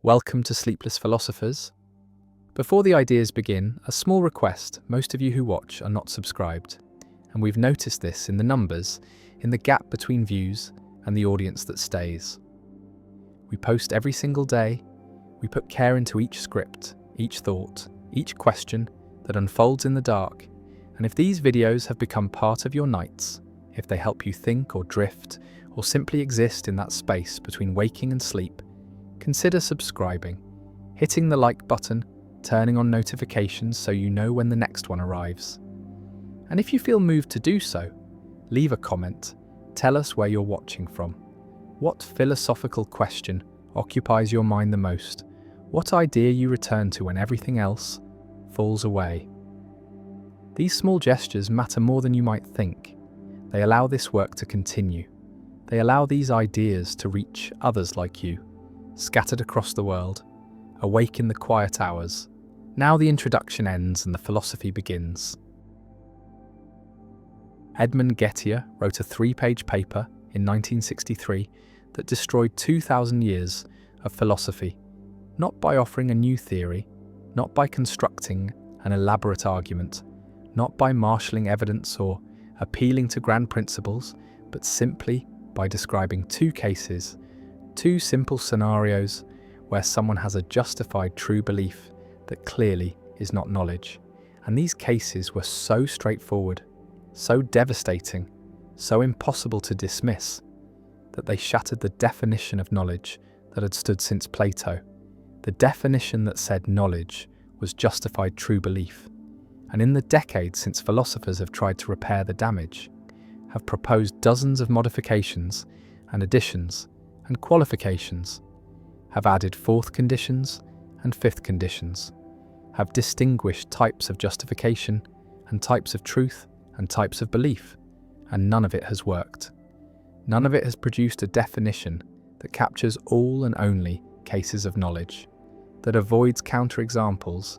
Welcome to Sleepless Philosophers. Before the ideas begin, a small request: most of you who watch are not subscribed, and we've noticed this in the numbers, in the gap between views and the audience that stays. We post every single day, we put care into each script, each thought, each question that unfolds in the dark, and if these videos have become part of your nights, if they help you think or drift, or simply exist in that space between waking and sleep, consider subscribing, hitting the like button, turning on notifications so you know when the next one arrives. And if you feel moved to do so, leave a comment, tell us where you're watching from. What philosophical question occupies your mind the most? What idea you return to when everything else falls away? These small gestures matter more than you might think. They allow this work to continue. They allow these ideas to reach others like you, scattered across the world, awake in the quiet hours. Now the introduction ends and the philosophy begins. Edmund Gettier wrote a 3-page paper in 1963 that destroyed 2,000 years of philosophy, not by offering a new theory, not by constructing an elaborate argument, not by marshalling evidence or appealing to grand principles, but simply by describing two cases, two simple scenarios where someone has a justified true belief that clearly is not knowledge. And these cases were so straightforward, so devastating, so impossible to dismiss, that they shattered the definition of knowledge that had stood since Plato, the definition that said knowledge was justified true belief. And in the decades since philosophers have tried to repair the damage, have proposed dozens of modifications and additions and qualifications, have added fourth conditions and fifth conditions, have distinguished types of justification and types of truth and types of belief, and none of it has worked. None of it has produced a definition that captures all and only cases of knowledge, that avoids counterexamples,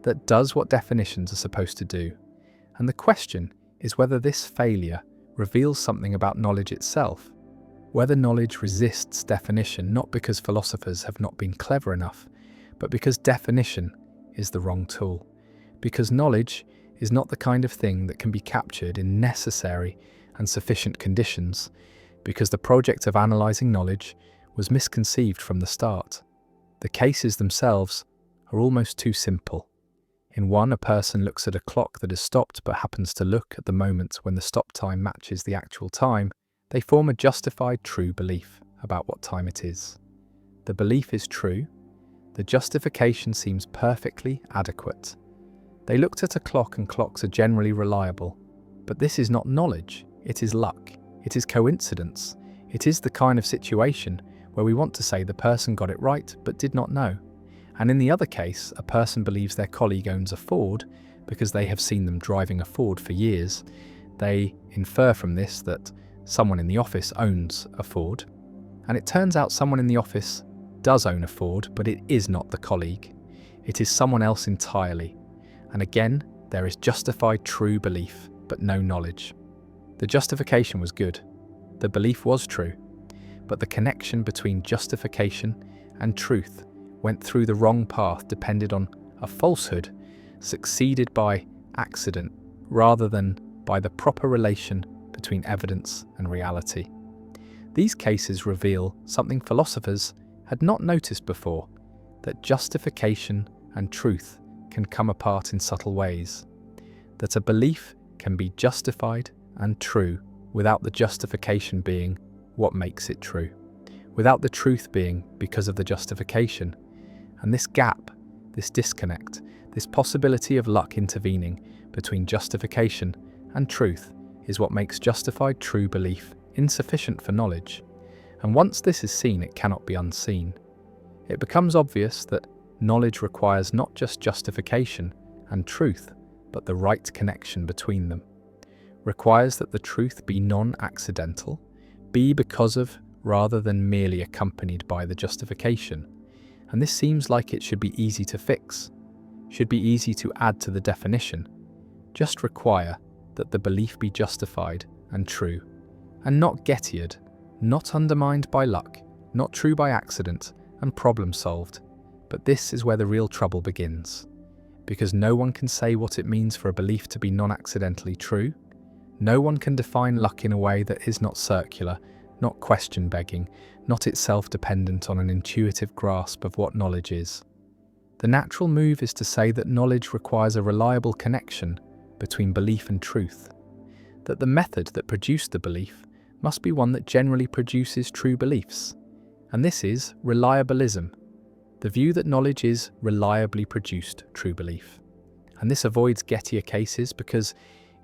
that does what definitions are supposed to do. And the question is whether this failure reveals something about knowledge itself, whether knowledge resists definition not because philosophers have not been clever enough, but because definition is the wrong tool, because knowledge is not the kind of thing that can be captured in necessary and sufficient conditions, because the project of analysing knowledge was misconceived from the start. The cases themselves are almost too simple. In one, a person looks at a clock that has stopped but happens to look at the moment when the stop time matches the actual time. They form a justified true belief about what time it is. The belief is true. The justification seems perfectly adequate. They looked at a clock and clocks are generally reliable. But this is not knowledge. It is luck. It is coincidence. It is the kind of situation where we want to say the person got it right but did not know. And in the other case, a person believes their colleague owns a Ford because they have seen them driving a Ford for years. They infer from this that someone in the office owns a Ford. And it turns out someone in the office does own a Ford, but it is not the colleague. It is someone else entirely. And again, there is justified true belief, but no knowledge. The justification was good. The belief was true. But the connection between justification and truth went through the wrong path, depended on a falsehood succeeded by accident rather than by the proper relation between evidence and reality. These cases reveal something philosophers had not noticed before, that justification and truth can come apart in subtle ways, that a belief can be justified and true without the justification being what makes it true, without the truth being because of the justification. And this gap, this disconnect, this possibility of luck intervening between justification and truth is what makes justified true belief insufficient for knowledge. And once this is seen, it cannot be unseen. It becomes obvious that knowledge requires not just justification and truth, but the right connection between them. Requires that the truth be non-accidental, be because of rather than merely accompanied by the justification. And this seems like it should be easy to fix, should be easy to add to the definition. Just require that the belief be justified and true, and not Gettiered, not undermined by luck, not true by accident, and problem solved. But this is where the real trouble begins, because no one can say what it means for a belief to be non-accidentally true. No one can define luck in a way that is not circular, not question-begging, not itself dependent on an intuitive grasp of what knowledge is. The natural move is to say that knowledge requires a reliable connection between belief and truth, that the method that produced the belief must be one that generally produces true beliefs. And this is reliabilism, the view that knowledge is reliably produced true belief. And this avoids Gettier cases because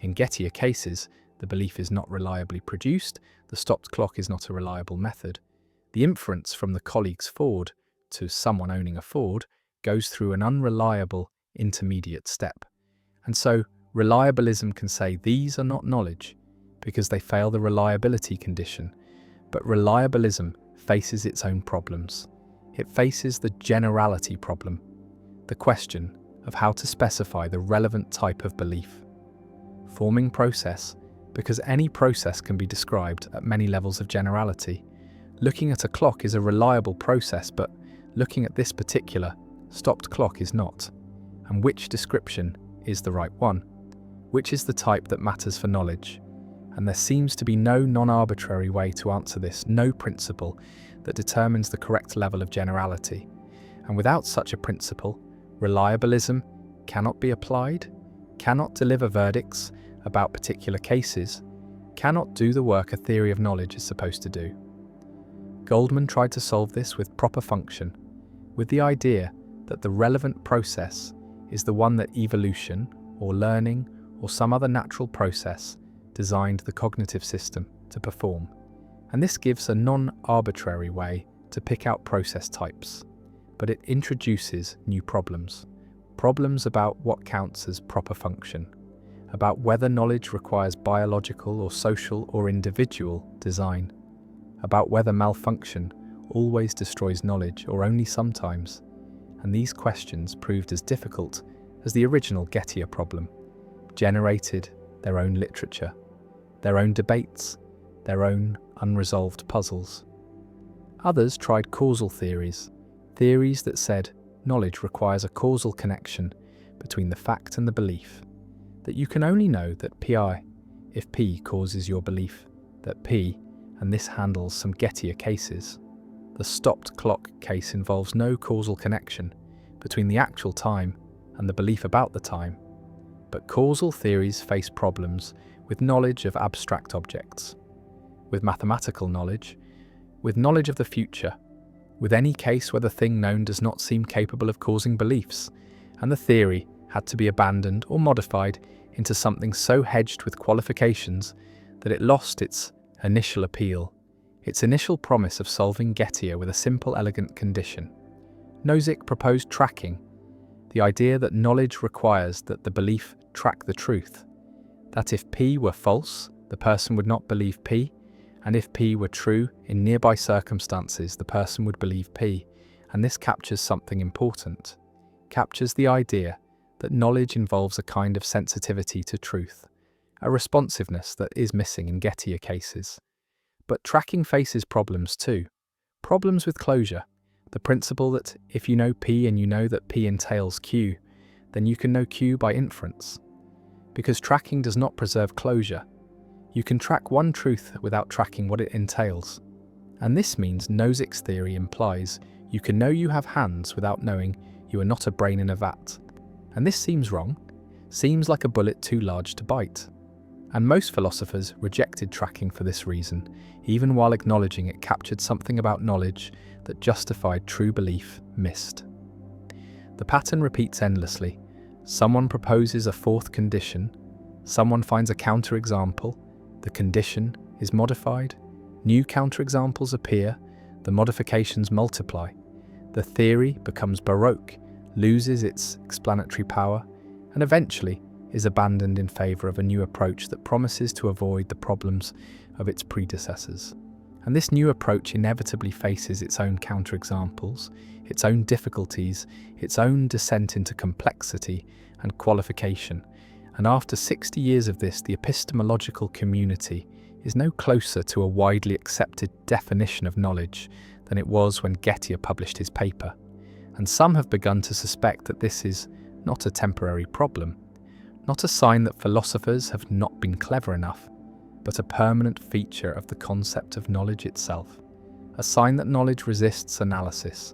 in Gettier cases, the belief is not reliably produced, the stopped clock is not a reliable method. The inference from the colleague's Ford to someone owning a Ford goes through an unreliable intermediate step. And so, reliabilism can say these are not knowledge because they fail the reliability condition. But reliabilism faces its own problems. It faces the generality problem, the question of how to specify the relevant type of belief. Forming process, because any process can be described at many levels of generality. Looking at a clock is a reliable process, but looking at this particular stopped clock is not. And which description is the right one? Which is the type that matters for knowledge? And there seems to be no non-arbitrary way to answer this, no principle that determines the correct level of generality. And without such a principle, reliabilism cannot be applied, cannot deliver verdicts about particular cases, cannot do the work a theory of knowledge is supposed to do. Goldman tried to solve this with proper function, with the idea that the relevant process is the one that evolution, or learning, or some other natural process designed the cognitive system to perform. And this gives a non-arbitrary way to pick out process types, but it introduces new problems. Problems about what counts as proper function, about whether knowledge requires biological or social or individual design, about whether malfunction always destroys knowledge or only sometimes. And these questions proved as difficult as the original Gettier problem, generated their own literature, their own debates, their own unresolved puzzles. Others tried causal theories, theories that said knowledge requires a causal connection between the fact and the belief, that you can only know that Pi if P causes your belief that P, and this handles some Gettier cases. The stopped clock case involves no causal connection between the actual time and the belief about the time. But causal theories face problems with knowledge of abstract objects, with mathematical knowledge, with knowledge of the future, with any case where the thing known does not seem capable of causing beliefs, and the theory had to be abandoned or modified into something so hedged with qualifications that it lost its initial appeal, its initial promise of solving Gettier with a simple, elegant condition. Nozick proposed tracking, the idea that knowledge requires that the belief track the truth, that if P were false, the person would not believe P, and if P were true in nearby circumstances, the person would believe P, and this captures something important, captures the idea that knowledge involves a kind of sensitivity to truth, a responsiveness that is missing in Gettier cases. But tracking faces problems too, problems with closure, the principle that if you know P and you know that P entails Q, then you can know Q by inference. Because tracking does not preserve closure. You can track one truth without tracking what it entails. And this means Nozick's theory implies you can know you have hands without knowing you are not a brain in a vat. And this seems wrong, seems like a bullet too large to bite. And most philosophers rejected tracking for this reason, even while acknowledging it captured something about knowledge that justified true belief missed. The pattern repeats endlessly. Someone proposes a fourth condition, someone finds a counterexample, the condition is modified, new counterexamples appear, the modifications multiply, the theory becomes baroque, loses its explanatory power, and eventually is abandoned in favour of a new approach that promises to avoid the problems of its predecessors. And this new approach inevitably faces its own counterexamples, its own difficulties, its own descent into complexity and qualification. And after 60 years of this, the epistemological community is no closer to a widely accepted definition of knowledge than it was when Gettier published his paper. and some have begun to suspect that this is not a temporary problem, not a sign that philosophers have not been clever enough, but a permanent feature of the concept of knowledge itself, a sign that knowledge resists analysis,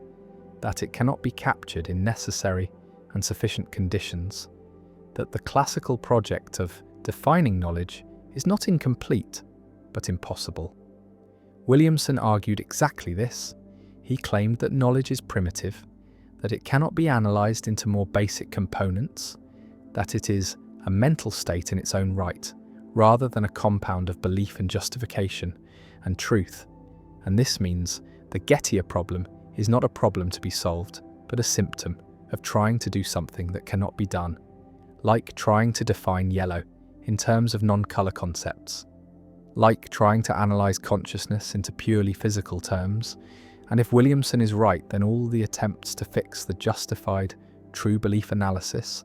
that it cannot be captured in necessary and sufficient conditions, that the classical project of defining knowledge is not incomplete, but impossible. Williamson argued exactly this. He claimed that knowledge is primitive, that it cannot be analysed into more basic components, that it is a mental state in its own right, rather than a compound of belief and justification and truth. And this means the Gettier problem is not a problem to be solved, but a symptom of trying to do something that cannot be done, like trying to define yellow in terms of non-colour concepts, like trying to analyse consciousness into purely physical terms. And if Williamson is right, then all the attempts to fix the justified true belief analysis,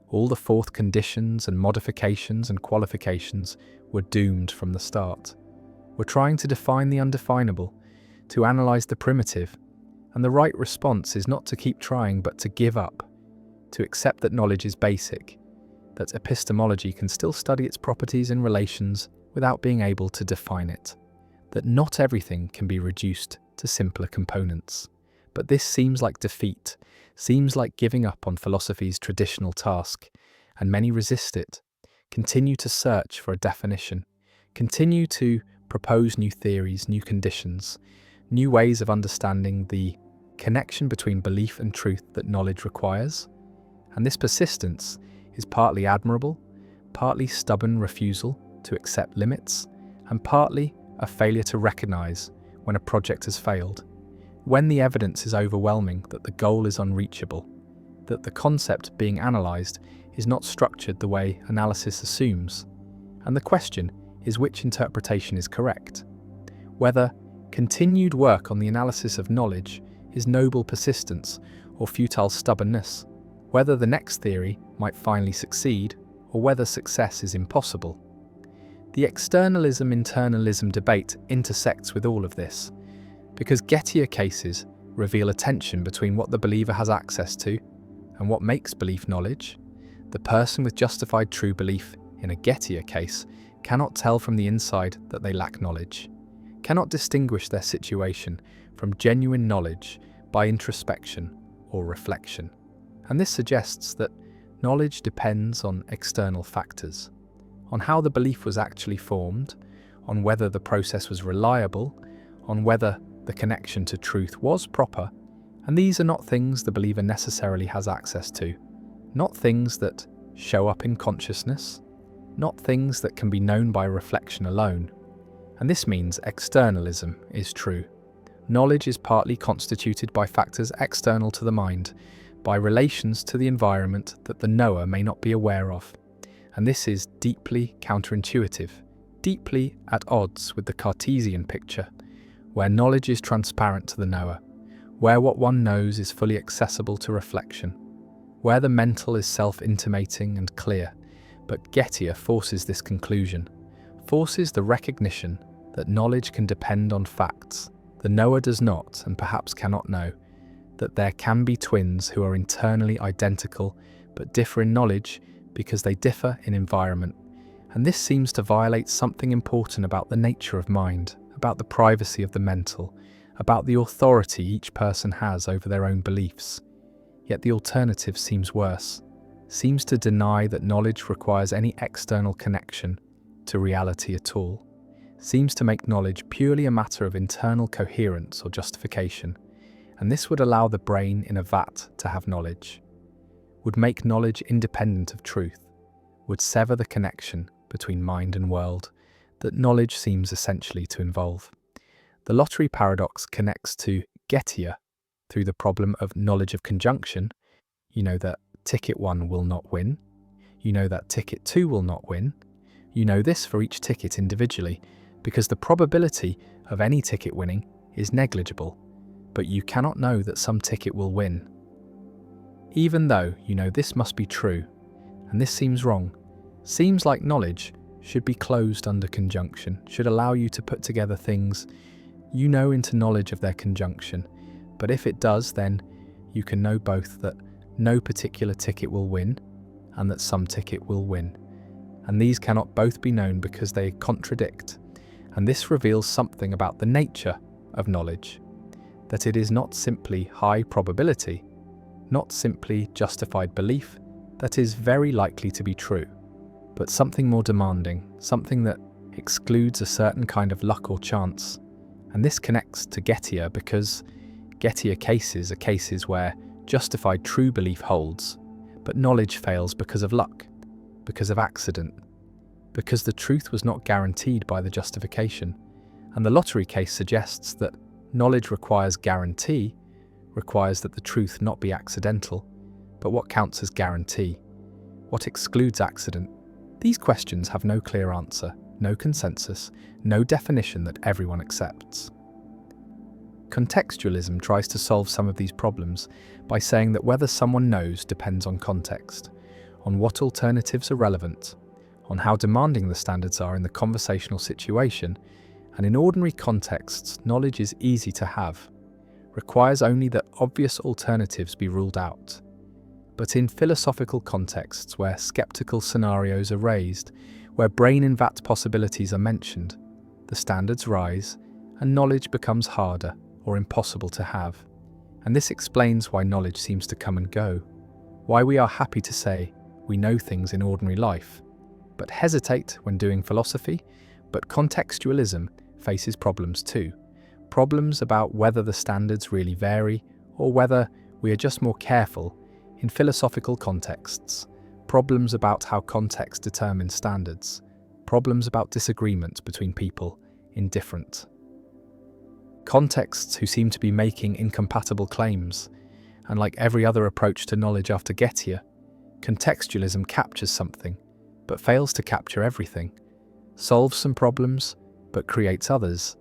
all the fourth conditions and modifications and qualifications were doomed from the start. We're trying to define the undefinable, to analyse the primitive, and the right response is not to keep trying but to give up, to accept that knowledge is basic, that epistemology can still study its properties and relations without being able to define it, that not everything can be reduced to simpler components. But this seems like defeat, seems like giving up on philosophy's traditional task, and many resist it, continue to search for a definition, continue to propose new theories, new conditions, new ways of understanding the connection between belief and truth that knowledge requires. And this persistence is partly admirable, partly stubborn refusal to accept limits, and partly a failure to recognise when a project has failed, when the evidence is overwhelming that the goal is unreachable, that the concept being analysed is not structured the way analysis assumes, and the question is which interpretation is correct, whether continued work on the analysis of knowledge is noble persistence or futile stubbornness, whether the next theory might finally succeed or whether success is impossible. The externalism-internalism debate intersects with all of this, because Gettier cases reveal a tension between what the believer has access to and what makes belief knowledge. The person with justified true belief in a Gettier case cannot tell from the inside that they lack knowledge, cannot distinguish their situation from genuine knowledge by introspection or reflection. And this suggests that knowledge depends on external factors, on how the belief was actually formed, on whether the process was reliable, on whether the connection to truth was proper, and these are not things the believer necessarily has access to, not things that show up in consciousness, not things that can be known by reflection alone. And this means externalism is true. Knowledge is partly constituted by factors external to the mind, by relations to the environment that the knower may not be aware of. And this is deeply counterintuitive, deeply at odds with the Cartesian picture, where knowledge is transparent to the knower, where what one knows is fully accessible to reflection, where the mental is self-intimating and clear. But Gettier forces this conclusion, forces the recognition that knowledge can depend on facts. The knower does not, and perhaps cannot know, that there can be twins who are internally identical but differ in knowledge because they differ in environment. And this seems to violate something important about the nature of mind, about the privacy of the mental, about the authority each person has over their own beliefs. Yet the alternative seems worse, seems to deny that knowledge requires any external connection to reality at all, seems to make knowledge purely a matter of internal coherence or justification, and this would allow the brain in a vat to have knowledge, would make knowledge independent of truth, would sever the connection between mind and world that knowledge seems essentially to involve. The lottery paradox connects to Gettier through the problem of knowledge of conjunction. You know that ticket 1 will not win. You know that ticket 2 will not win. You know this for each ticket individually, because the probability of any ticket winning is negligible, but you cannot know that some ticket will win. Even though you know this must be true, and this seems wrong, seems like knowledge should be closed under conjunction, should allow you to put together things you know into knowledge of their conjunction. But if it does, then you can know both that no particular ticket will win and that some ticket will win. And these cannot both be known because they contradict. And this reveals something about the nature of knowledge, that it is not simply high probability, not simply justified belief that is very likely to be true, but something more demanding, something that excludes a certain kind of luck or chance. And this connects to Gettier because Gettier cases are cases where justified true belief holds, but knowledge fails because of luck, because of accident, because the truth was not guaranteed by the justification. And the lottery case suggests that knowledge requires guarantee, requires that the truth not be accidental. But what counts as guarantee? What excludes accident? These questions have no clear answer, no consensus, no definition that everyone accepts. Contextualism tries to solve some of these problems by saying that whether someone knows depends on context, on what alternatives are relevant, on how demanding the standards are in the conversational situation, and in ordinary contexts, knowledge is easy to have, requires only that obvious alternatives be ruled out. But in philosophical contexts where skeptical scenarios are raised, where brain-in-vat possibilities are mentioned, the standards rise and knowledge becomes harder or impossible to have. And this explains why knowledge seems to come and go, why we are happy to say we know things in ordinary life, but hesitate when doing philosophy. But contextualism faces problems too. Problems about whether the standards really vary or whether we are just more careful in philosophical contexts. Problems about how context determines standards. Problems about disagreement between people in different contexts who seem to be making incompatible claims. And like every other approach to knowledge after Gettier, contextualism captures something, but fails to capture everything, solves some problems, but creates others,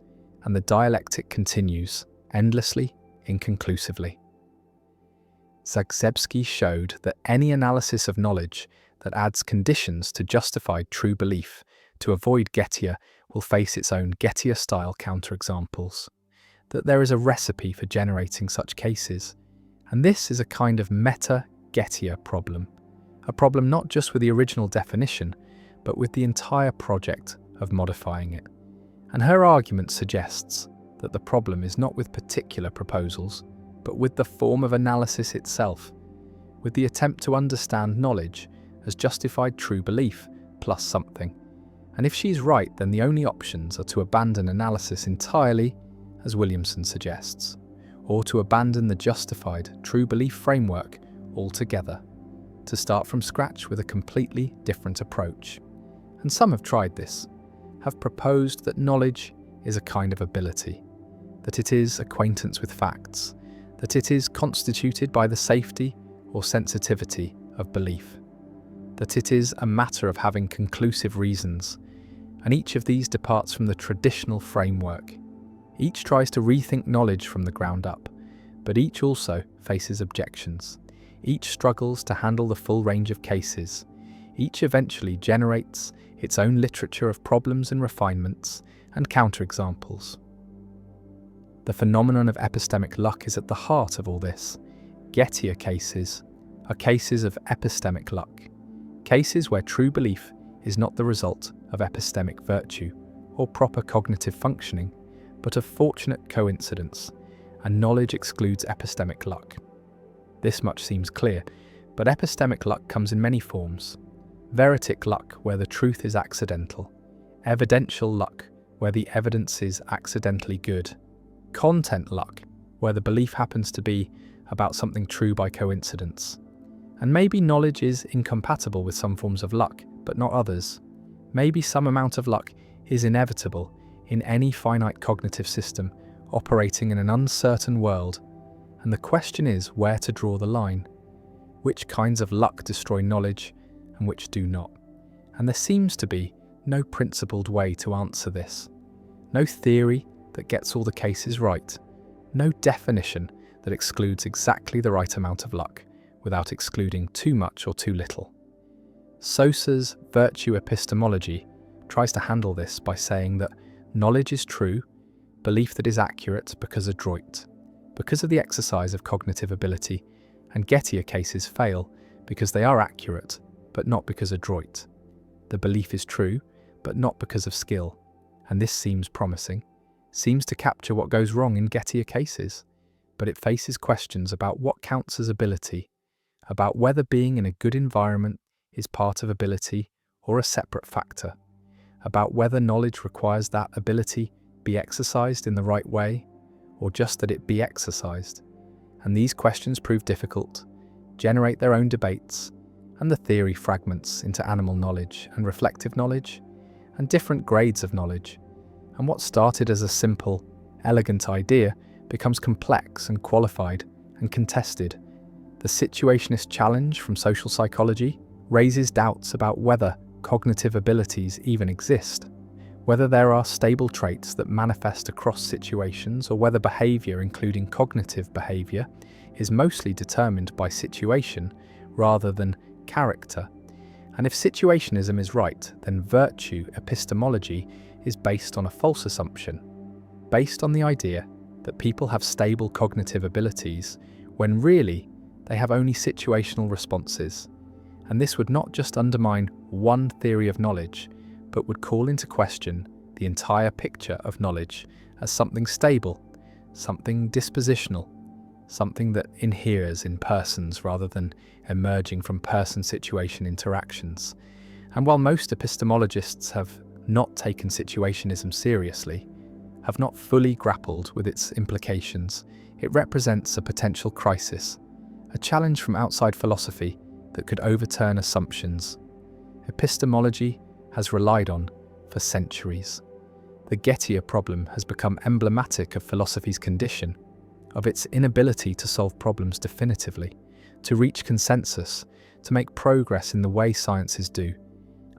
and the dialectic continues, endlessly, inconclusively. Zagzebski showed that any analysis of knowledge that adds conditions to justified true belief to avoid Gettier will face its own Gettier-style counterexamples, that there is a recipe for generating such cases. And this is a kind of meta-Gettier problem, a problem not just with the original definition, but with the entire project of modifying it. And her argument suggests that the problem is not with particular proposals, but with the form of analysis itself, with the attempt to understand knowledge as justified true belief plus something. And if she's right, then the only options are to abandon analysis entirely, as Williamson suggests, or to abandon the justified true belief framework altogether, to start from scratch with a completely different approach. And some have tried this, have proposed that knowledge is a kind of ability, that it is acquaintance with facts, that it is constituted by the safety or sensitivity of belief, that it is a matter of having conclusive reasons, and each of these departs from the traditional framework. Each tries to rethink knowledge from the ground up, but each also faces objections. Each struggles to handle the full range of cases. Each eventually generates its own literature of problems and refinements and counterexamples. The phenomenon of epistemic luck is at the heart of all this. Gettier cases are cases of epistemic luck, cases where true belief is not the result of epistemic virtue or proper cognitive functioning, but of fortunate coincidence, and knowledge excludes epistemic luck. This much seems clear, but epistemic luck comes in many forms. Veritic luck, where the truth is accidental. Evidential luck, where the evidence is accidentally good. Content luck, where the belief happens to be about something true by coincidence. And maybe knowledge is incompatible with some forms of luck, but not others. Maybe some amount of luck is inevitable in any finite cognitive system operating in an uncertain world. And the question is where to draw the line. Which kinds of luck destroy knowledge and which do not? And there seems to be no principled way to answer this. No theory that gets all the cases right. No definition that excludes exactly the right amount of luck without excluding too much or too little. Sosa's virtue epistemology tries to handle this by saying that knowledge is true, belief that is accurate because adroit, because of the exercise of cognitive ability, and Gettier cases fail because they are accurate, but not because adroit. The belief is true, but not because of skill, and this seems promising, seems to capture what goes wrong in Gettier cases, but it faces questions about what counts as ability, about whether being in a good environment is part of ability or a separate factor, about whether knowledge requires that ability be exercised in the right way, or just that it be exercised. And these questions prove difficult, generate their own debates, and the theory fragments into animal knowledge and reflective knowledge, and different grades of knowledge. And what started as a simple, elegant idea becomes complex and qualified and contested. The situationist challenge from social psychology raises doubts about whether cognitive abilities even exist, whether there are stable traits that manifest across situations, or whether behavior, including cognitive behavior, is mostly determined by situation rather than character. And if situationism is right, then virtue epistemology is based on a false assumption, based on the idea that people have stable cognitive abilities when really they have only situational responses. And this would not just undermine one theory of knowledge, but would call into question the entire picture of knowledge as something stable, something dispositional, something that inheres in persons rather than emerging from person-situation interactions. And while most epistemologists have not taken situationism seriously, have not fully grappled with its implications, it represents a potential crisis, a challenge from outside philosophy that could overturn assumptions epistemology has relied on for centuries. The Gettier problem has become emblematic of philosophy's condition, of its inability to solve problems definitively, to reach consensus, to make progress in the way sciences do,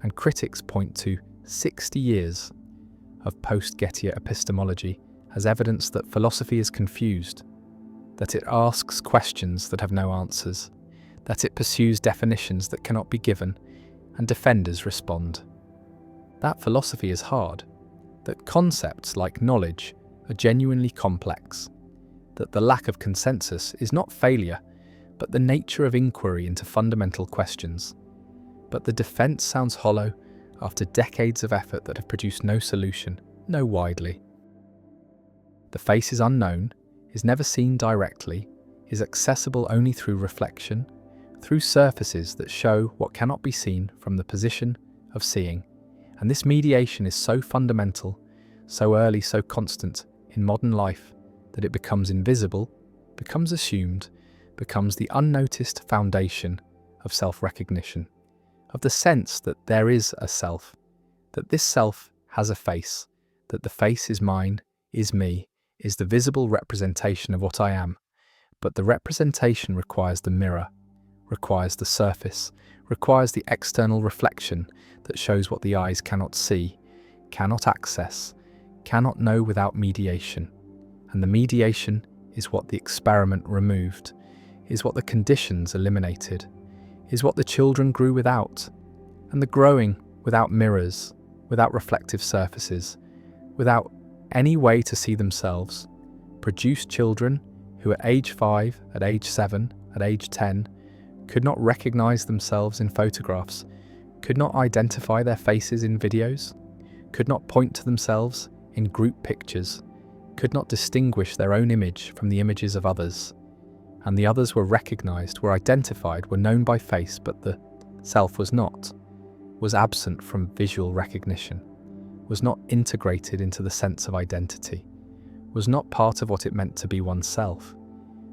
and critics point to 60 years of post-Gettier epistemology as evidence that philosophy is confused, that it asks questions that have no answers, that it pursues definitions that cannot be given, and defenders respond. That philosophy is hard, that concepts like knowledge are genuinely complex, that the lack of consensus is not failure, but the nature of inquiry into fundamental questions. But the defense sounds hollow after decades of effort that have produced no solution, no widely. The face is unknown, is never seen directly, is accessible only through reflection, through surfaces that show what cannot be seen from the position of seeing. And this mediation is so fundamental, so early, so constant in modern life that it becomes invisible, becomes assumed, becomes the unnoticed foundation of self-recognition, of the sense that there is a self, that this self has a face, that the face is mine, is me, is the visible representation of what I am. But the representation requires the mirror, requires the surface, requires the external reflection that shows what the eyes cannot see, cannot access, cannot know without mediation. And the mediation is what the experiment removed, is what the conditions eliminated, is what the children grew without. And the growing without mirrors, without reflective surfaces, without any way to see themselves, produced children who at age 5, at age 7, at age 10, could not recognize themselves in photographs, could not identify their faces in videos, could not point to themselves in group pictures, could not distinguish their own image from the images of others. And the others were recognized, were identified, were known by face, but the self was not, was absent from visual recognition, was not integrated into the sense of identity, was not part of what it meant to be oneself.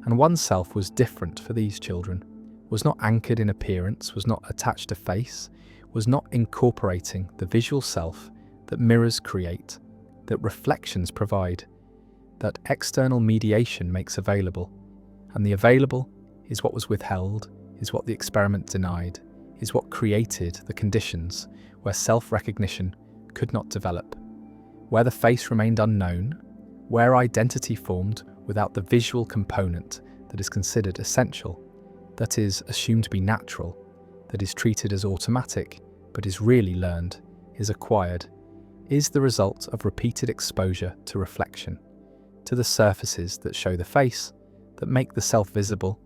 And oneself was different for these children, was not anchored in appearance, was not attached to face, was not incorporating the visual self that mirrors create, that reflections provide, that external mediation makes available. And the available is what was withheld, is what the experiment denied, is what created the conditions where self-recognition could not develop, where the face remained unknown, where identity formed without the visual component that is considered essential, that is assumed to be natural, that is treated as automatic, but is really learned, is acquired, is the result of repeated exposure to reflection, to the surfaces that show the face, that make the self visible,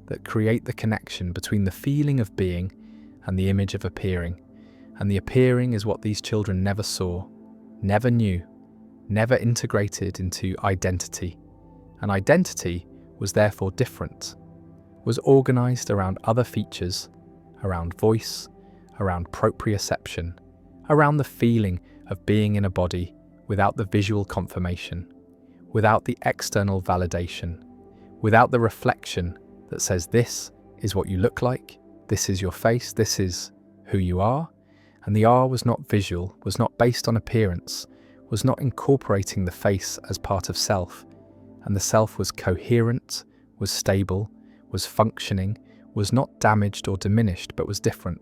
that create the connection between the feeling of being and the image of appearing. And the appearing is what these children never saw, never knew, never integrated into identity. And identity was therefore different, was organized around other features, around voice, around proprioception, around the feeling of being in a body without the visual confirmation, without the external validation, without the reflection that says this is what you look like, this is your face, this is who you are. And the R was not visual, was not based on appearance, was not incorporating the face as part of self. And the self was coherent, was stable, was functioning, was not damaged or diminished, but was different,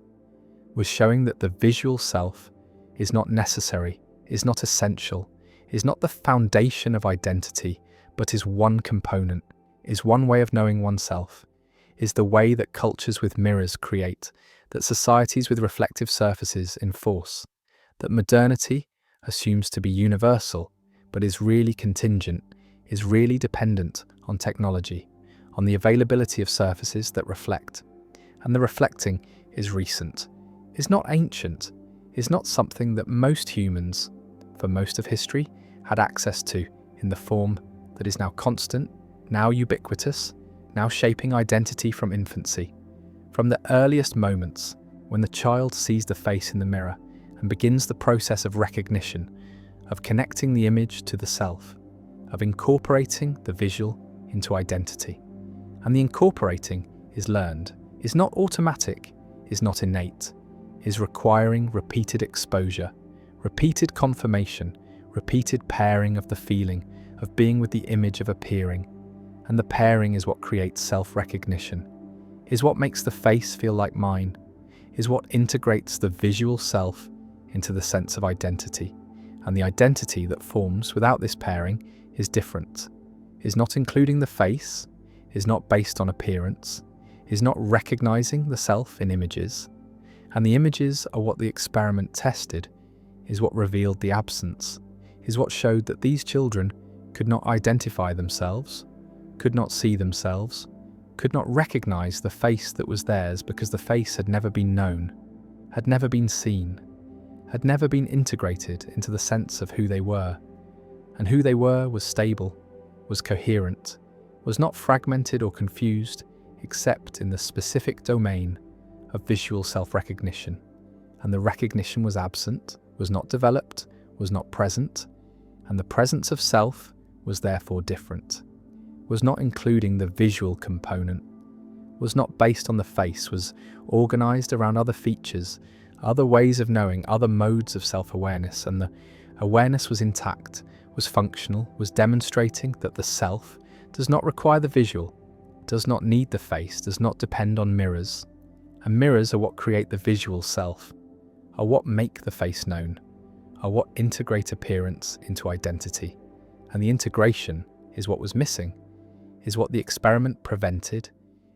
was showing that the visual self is not necessary, is not essential, is not the foundation of identity, but is one component, is one way of knowing oneself, is the way that cultures with mirrors create, that societies with reflective surfaces enforce, that modernity assumes to be universal, but is really contingent, is really dependent on technology, on the availability of surfaces that reflect. And the reflecting is recent, is not ancient, is not something that most humans, for most of history, had access to in the form that is now constant, now ubiquitous, now shaping identity from infancy. From the earliest moments, when the child sees the face in the mirror and begins the process of recognition, of connecting the image to the self, of incorporating the visual into identity. And the incorporating is learned, is not automatic, is not innate, is requiring repeated exposure, repeated confirmation, repeated pairing of the feeling of being with the image of appearing. And the pairing is what creates self-recognition, is what makes the face feel like mine, is what integrates the visual self into the sense of identity. And the identity that forms without this pairing is different, is not including the face, is not based on appearance, is not recognizing the self in images. And the images are what the experiment tested, is what revealed the absence, is what showed that these children could not identify themselves, could not see themselves, could not recognize the face that was theirs because the face had never been known, had never been seen, had never been integrated into the sense of who they were. And who they were was stable, was coherent, was not fragmented or confused except in the specific domain of visual self-recognition. And the recognition was absent, was not developed, was not present, and the presence of self was therefore different, was not including the visual component, was not based on the face, was organized around other features, other ways of knowing, other modes of self-awareness, and the awareness was intact, was functional, was demonstrating that the self does not require the visual, does not need the face, does not depend on mirrors. And mirrors are what create the visual self, are what make the face known, are what integrate appearance into identity. And the integration is what was missing, is what the experiment prevented,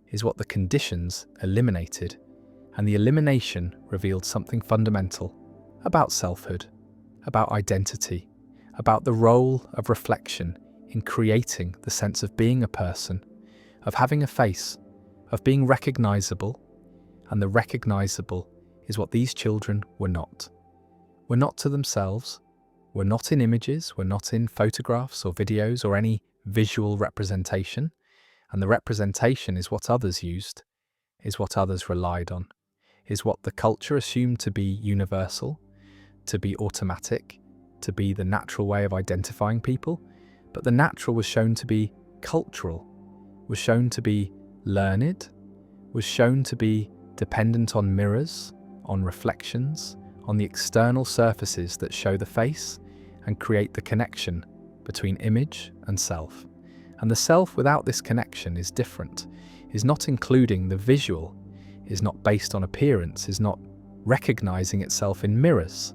is what the conditions eliminated. And the elimination revealed something fundamental about selfhood, about identity, about the role of reflection in creating the sense of being a person, of having a face, of being recognizable. And the recognizable is what these children were not. Were not to themselves, were not in images, were not in photographs or videos or any visual representation. And the representation is what others used, is what others relied on, is what the culture assumed to be universal, to be automatic, to be the natural way of identifying people. But the natural was shown to be cultural, was shown to be learned, was shown to be dependent on mirrors, on reflections, on the external surfaces that show the face and create the connection between image and self. And the self without this connection is different, is not including the visual, is not based on appearance, is not recognizing itself in mirrors.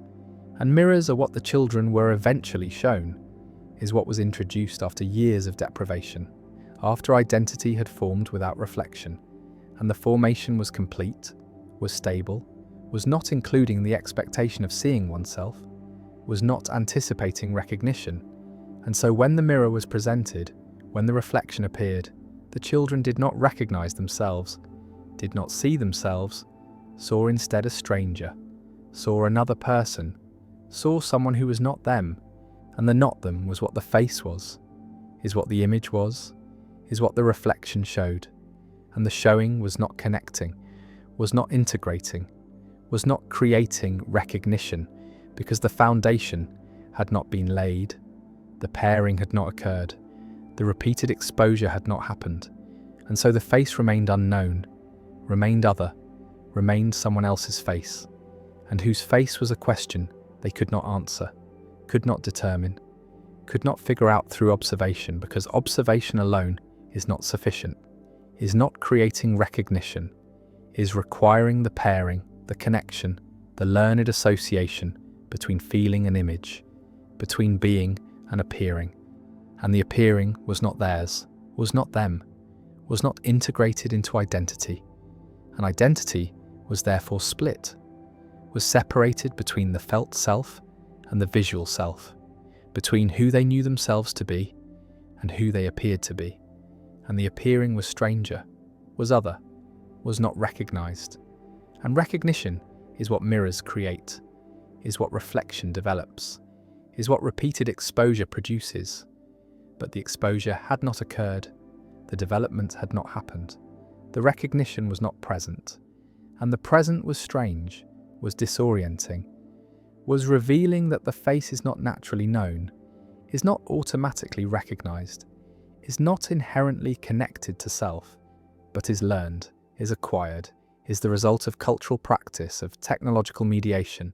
And mirrors are what the children were eventually shown, is what was introduced after years of deprivation, after identity had formed without reflection. And the formation was complete, was stable, was not including the expectation of seeing oneself, was not anticipating recognition. And so when the mirror was presented, when the reflection appeared, the The children did not recognize themselves, did not see themselves, saw instead a stranger, saw another person, saw someone who was not them, and the not them was what the face was, is what the image was, is what the reflection showed, and the showing was not connecting, was not integrating, was not creating recognition, because the foundation had not been laid, the pairing had not occurred, the repeated exposure had not happened, and so the face remained unknown, remained other, remained someone else's face, and whose face was a question they could not answer, could not determine, could not figure out through observation, because observation alone is not sufficient, is not creating recognition, is requiring the pairing, the connection, the learned association between feeling and image, between being and appearing. And the appearing was not theirs, was not them, was not integrated into identity. And identity was therefore split, was separated between the felt self and the visual self, between who they knew themselves to be and who they appeared to be. And the appearing was stranger, was other, was not recognized. And recognition is what mirrors create, is what reflection develops, is what repeated exposure produces. But the exposure had not occurred, the development had not happened, the recognition was not present, and the present was strange, was disorienting, was revealing that the face is not naturally known, is not automatically recognized, is not inherently connected to self, but is learned, is acquired, is the result of cultural practice, of technological mediation,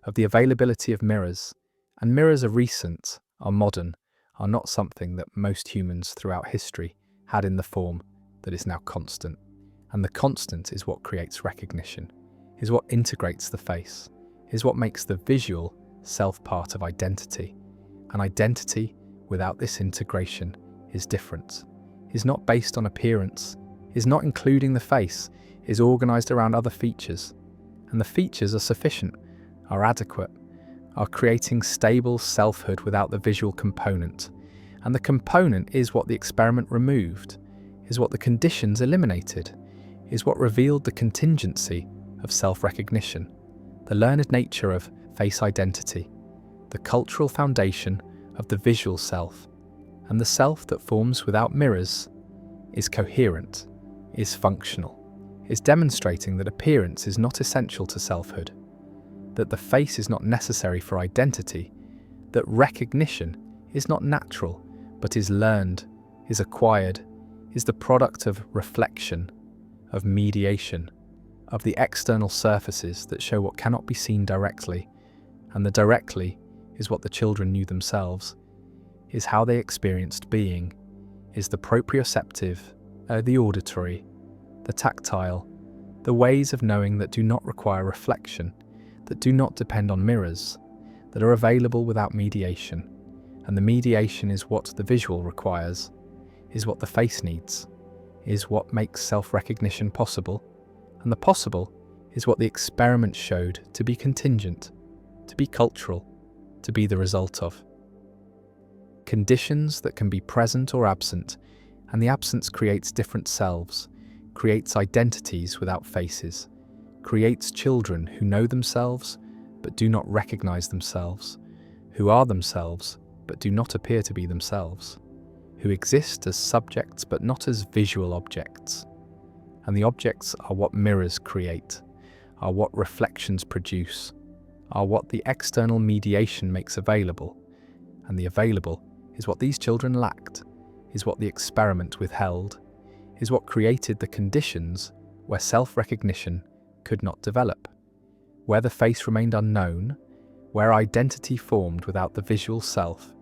of the availability of mirrors. And mirrors are recent, are modern, are not something that most humans throughout history had in the form that is now constant. And the constant is what creates recognition, is what integrates the face, is what makes the visual self part of identity. And identity without this integration is different, is not based on appearance, is not including the face, is organized around other features. And the features are sufficient, are adequate, are creating stable selfhood without the visual component. And the component is what the experiment removed, is what the conditions eliminated, is what revealed the contingency of self-recognition, the learned nature of face identity, the cultural foundation of the visual self. And the self that forms without mirrors is coherent, is functional, is demonstrating that appearance is not essential to selfhood, that the face is not necessary for identity, that recognition is not natural, but is learned, is acquired, is the product of reflection, of mediation, of the external surfaces that show what cannot be seen directly, and the directly is what the children knew themselves, is how they experienced being, is the proprioceptive, the auditory, the tactile, the ways of knowing that do not require reflection, that do not depend on mirrors, that are available without mediation. And the mediation is what the visual requires, is what the face needs, is what makes self-recognition possible. And the possible is what the experiment showed to be contingent, to be cultural, to be the result of. Conditions that can be present or absent, and the absence creates different selves, creates identities without faces, creates children who know themselves but do not recognize themselves, who are themselves but do not appear to be themselves, who exist as subjects but not as visual objects. And the objects are what mirrors create, are what reflections produce, are what the external mediation makes available, and the available is what these children lacked, is what the experiment withheld, is what created the conditions where self-recognition could not develop, where the face remained unknown, where identity formed without the visual self,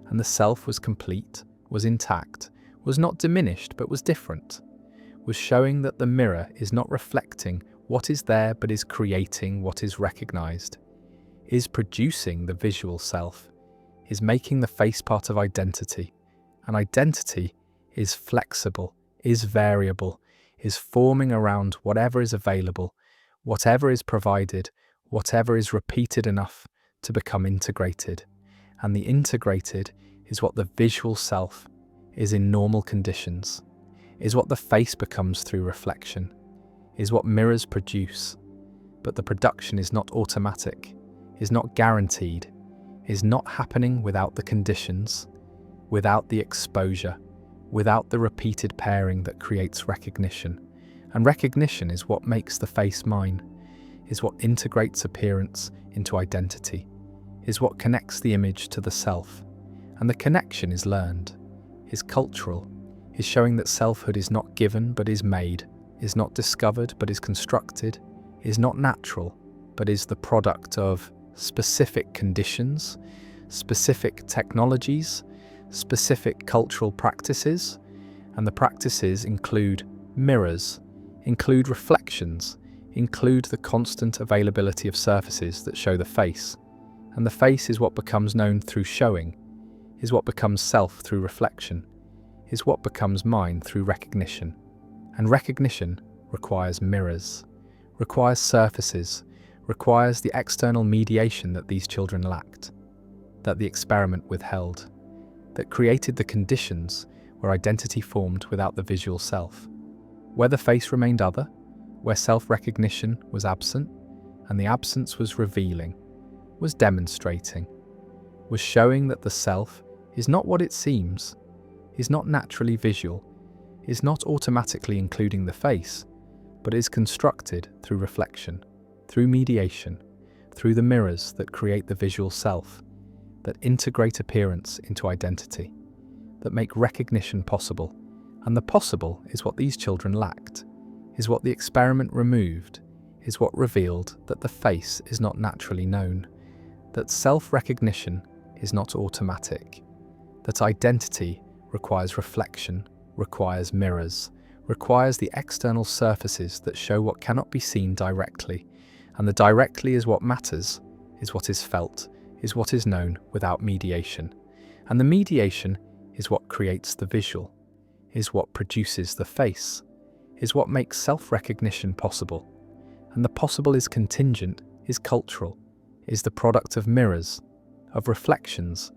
and the self was complete, was intact, was not diminished but was different, was showing that the mirror is not reflecting what is there but is creating what is recognized, is producing the visual self, is making the face part of identity, and identity is flexible, is variable, is forming around whatever is available, whatever is provided, whatever is repeated enough to become integrated. And the integrated is what the visual self is in normal conditions, is what the face becomes through reflection, is what mirrors produce. But the production is not automatic, is not guaranteed, is not happening without the conditions, without the exposure, without the repeated pairing that creates recognition. And recognition is what makes the face mine, is what integrates appearance into identity, is what connects the image to the self. And the connection is learned, is cultural, is showing that selfhood is not given but is made, is not discovered but is constructed, is not natural but is the product of specific conditions, specific technologies, specific cultural practices. And the practices include mirrors, include reflections, include the constant availability of surfaces that show the face. And the face is what becomes known through showing, is what becomes self through reflection, is what becomes mine through recognition. And recognition requires mirrors, requires surfaces, requires the external mediation that these children lacked, that the experiment withheld, that created the conditions where identity formed without the visual self, where the face remained other, where self-recognition was absent, and the absence was revealing, was demonstrating, was showing that the self is not what it seems, is not naturally visual, is not automatically including the face, but is constructed through reflection, through mediation, through the mirrors that create the visual self, that integrate appearance into identity, that make recognition possible. And the possible is what these children lacked, is what the experiment removed, is what revealed that the face is not naturally known, that self-recognition is not automatic, that identity requires reflection, requires mirrors, requires the external surfaces that show what cannot be seen directly. And the directly is what matters, is what is felt, is what is known without mediation. And the mediation is what creates the visual, is what produces the face, is what makes self-recognition possible. And the possible is contingent, is cultural, is the product of mirrors, of reflections,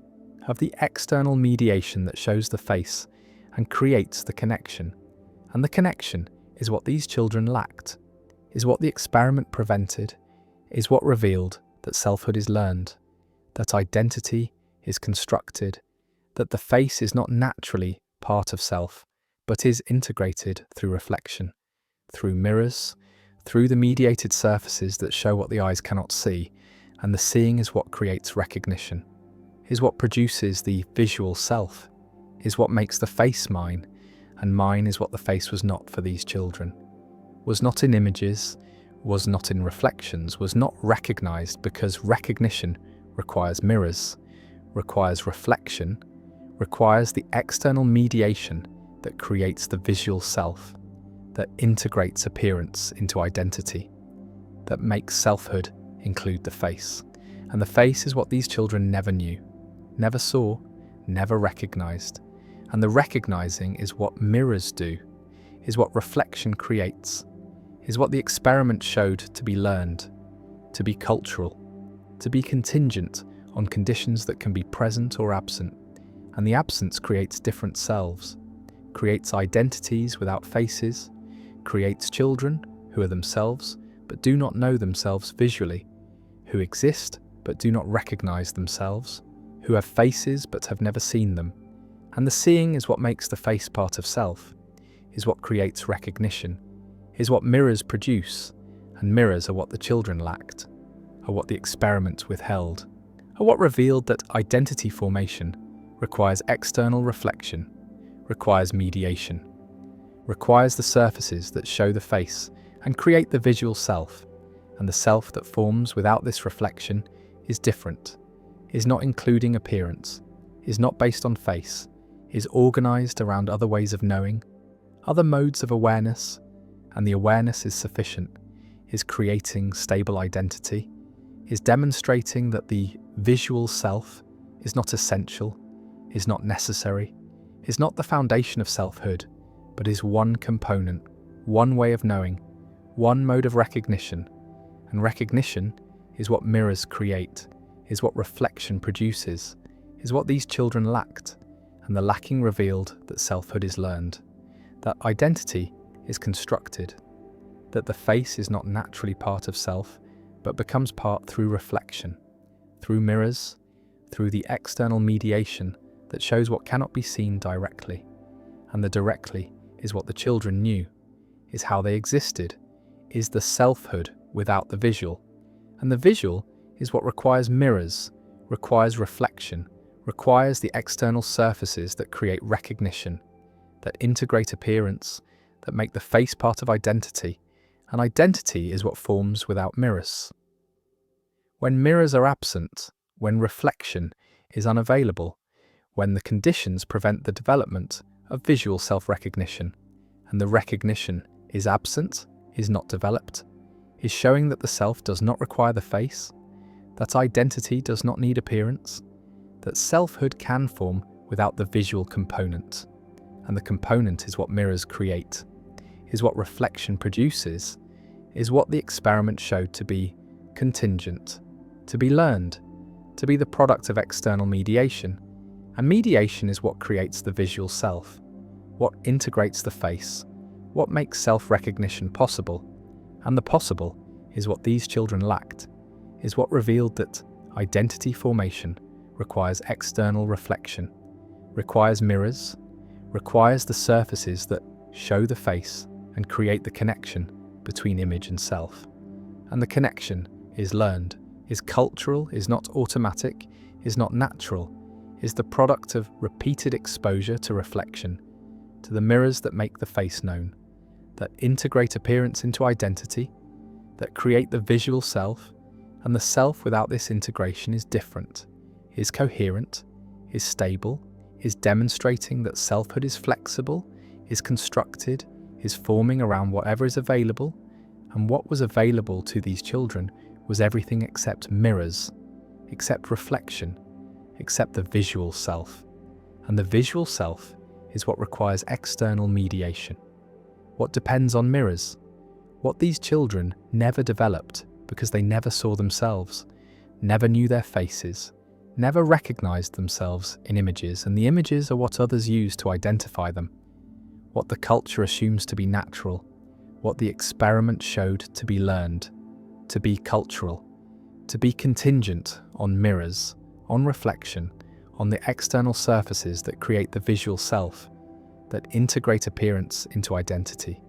of the external mediation that shows the face and creates the connection. And the connection is what these children lacked, is what the experiment prevented, is what revealed that selfhood is learned, that identity is constructed, that the face is not naturally part of self, but is integrated through reflection, through mirrors, through the mediated surfaces that show what the eyes cannot see, and the seeing is what creates recognition, is what produces the visual self, is what makes the face mine, and mine is what the face was not for these children, was not in images, was not in reflections, was not recognized because recognition requires mirrors, requires reflection, requires the external mediation that creates the visual self, that integrates appearance into identity, that makes selfhood include the face. And the face is what these children never knew, never saw, never recognized. And the recognizing is what mirrors do, is what reflection creates, is what the experiment showed to be learned, to be cultural, to be contingent on conditions that can be present or absent. And the absence creates different selves, creates identities without faces, creates children who are themselves but do not know themselves visually, who exist but do not recognize themselves, who have faces but have never seen them. And the seeing is what makes the face part of self, is what creates recognition, is what mirrors produce, and mirrors are what the children lacked, are what the experiment withheld, are what revealed that identity formation requires external reflection, requires mediation, requires the surfaces that show the face and create the visual self, and the self that forms without this reflection is different, is not including appearance, is not based on face, is organized around other ways of knowing, other modes of awareness, and the awareness is sufficient, is creating stable identity, is demonstrating that the visual self is not essential, is not necessary, is not the foundation of selfhood, but is one component, one way of knowing, one mode of recognition. And recognition is what mirrors create, is what reflection produces, is what these children lacked, and the lacking revealed that selfhood is learned, that identity is constructed, that the face is not naturally part of self, but becomes part through reflection, through mirrors, through the external mediation that shows what cannot be seen directly. And the directly is what the children knew, is how they existed, is the selfhood without the visual. And the visual is what requires mirrors, requires reflection, requires the external surfaces that create recognition, that integrate appearance, that make the face part of identity, and identity is what forms without mirrors. When mirrors are absent, when reflection is unavailable, when the conditions prevent the development of visual self-recognition, and the recognition is absent, is not developed, is showing that the self does not require the face, that identity does not need appearance, that selfhood can form without the visual component, and the component is what mirrors create, is what reflection produces, is what the experiment showed to be contingent, to be learned, to be the product of external mediation, and mediation is what creates the visual self, what integrates the face, what makes self-recognition possible, and the possible is what these children lacked, is what revealed that identity formation requires external reflection, requires mirrors, requires the surfaces that show the face and create the connection between image and self. And the connection is learned, is cultural, is not automatic, is not natural, is the product of repeated exposure to reflection, to the mirrors that make the face known, that integrate appearance into identity, that create the visual self, and the self without this integration is different, is coherent, is stable, is demonstrating that selfhood is flexible, is constructed, is forming around whatever is available, and what was available to these children was everything except mirrors, except reflection, except the visual self. And the visual self is what requires external mediation, what depends on mirrors, what these children never developed because they never saw themselves, never knew their faces, never recognized themselves in images, and the images are what others use to identify them, what the culture assumes to be natural, what the experiment showed to be learned, to be cultural, to be contingent on mirrors, on reflection, on the external surfaces that create the visual self, that integrate appearance into identity,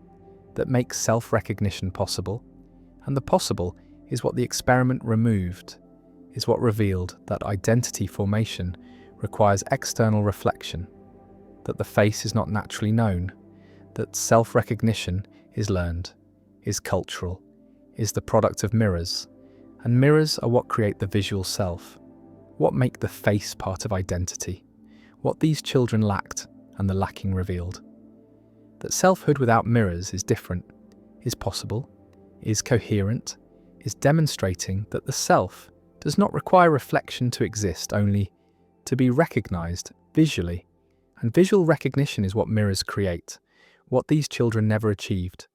that make self-recognition possible, and the possible is what the experiment removed, is what revealed that identity formation requires external reflection, that the face is not naturally known, that self-recognition is learned, is cultural, is the product of mirrors, and mirrors are what create the visual self, what make the face part of identity, what these children lacked and the lacking revealed. That selfhood without mirrors is different, is possible, is coherent, is demonstrating that the self does not require reflection to exist, only to be recognized visually, and visual recognition is what mirrors create, what these children never achieved,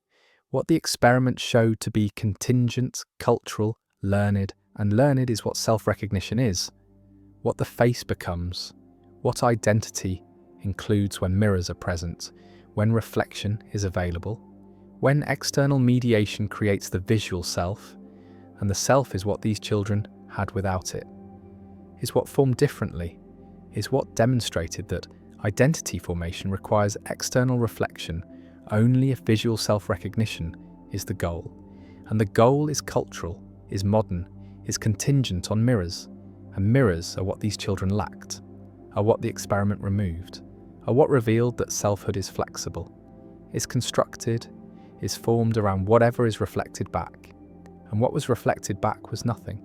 what the experiment showed to be contingent, cultural, learned, and learned is what self-recognition is, what the face becomes, what identity includes when mirrors are present, when reflection is available, when external mediation creates the visual self, and the self is what these children had without it, is what formed differently, is what demonstrated that identity formation requires external reflection only if visual self-recognition is the goal, and the goal is cultural, is modern, is contingent on mirrors, and mirrors are what these children lacked, are what the experiment removed, are what revealed that selfhood is flexible, is constructed, is formed around whatever is reflected back, and what was reflected back was nothing,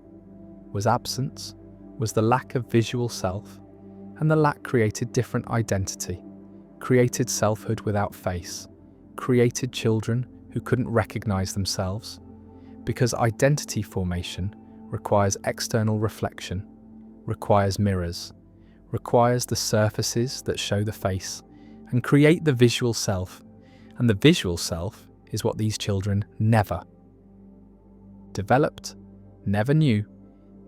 was absence, was the lack of visual self, and the lack created different identity, created selfhood without face, created children who couldn't recognize themselves, because identity formation requires external reflection, requires mirrors, requires the surfaces that show the face and create the visual self, and the visual self is what these children never developed, never knew,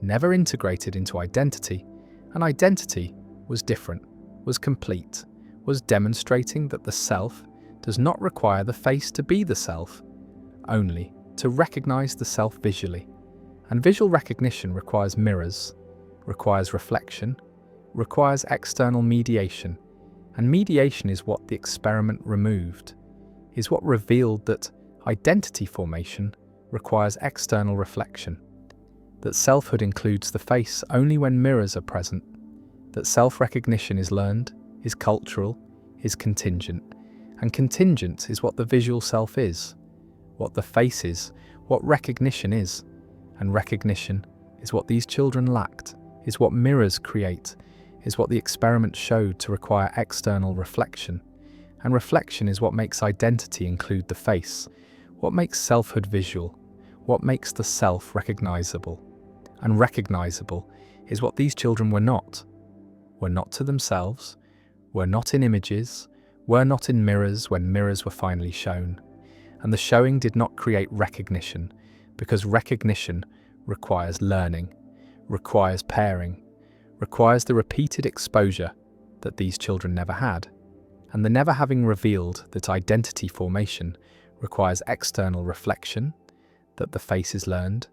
never integrated into identity, and identity was different, was complete, was demonstrating that the self does not require the face to be the self, only to recognize the self visually. And visual recognition requires mirrors, requires reflection, requires external mediation. And mediation is what the experiment removed, is what revealed that identity formation requires external reflection, that selfhood includes the face only when mirrors are present, that self-recognition is learned, is cultural, is contingent, and contingent is what the visual self is, what the face is, what recognition is, and recognition is what these children lacked, is what mirrors create, is what the experiment showed to require external reflection, and reflection is what makes identity include the face, what makes selfhood visual, what makes the self recognizable. And recognizable is what these children were not to themselves, were not in images, were not in mirrors when mirrors were finally shown. And the showing did not create recognition, because recognition requires learning, requires pairing, requires the repeated exposure that these children never had. And the never having revealed that identity formation requires external reflection, that the face is learned,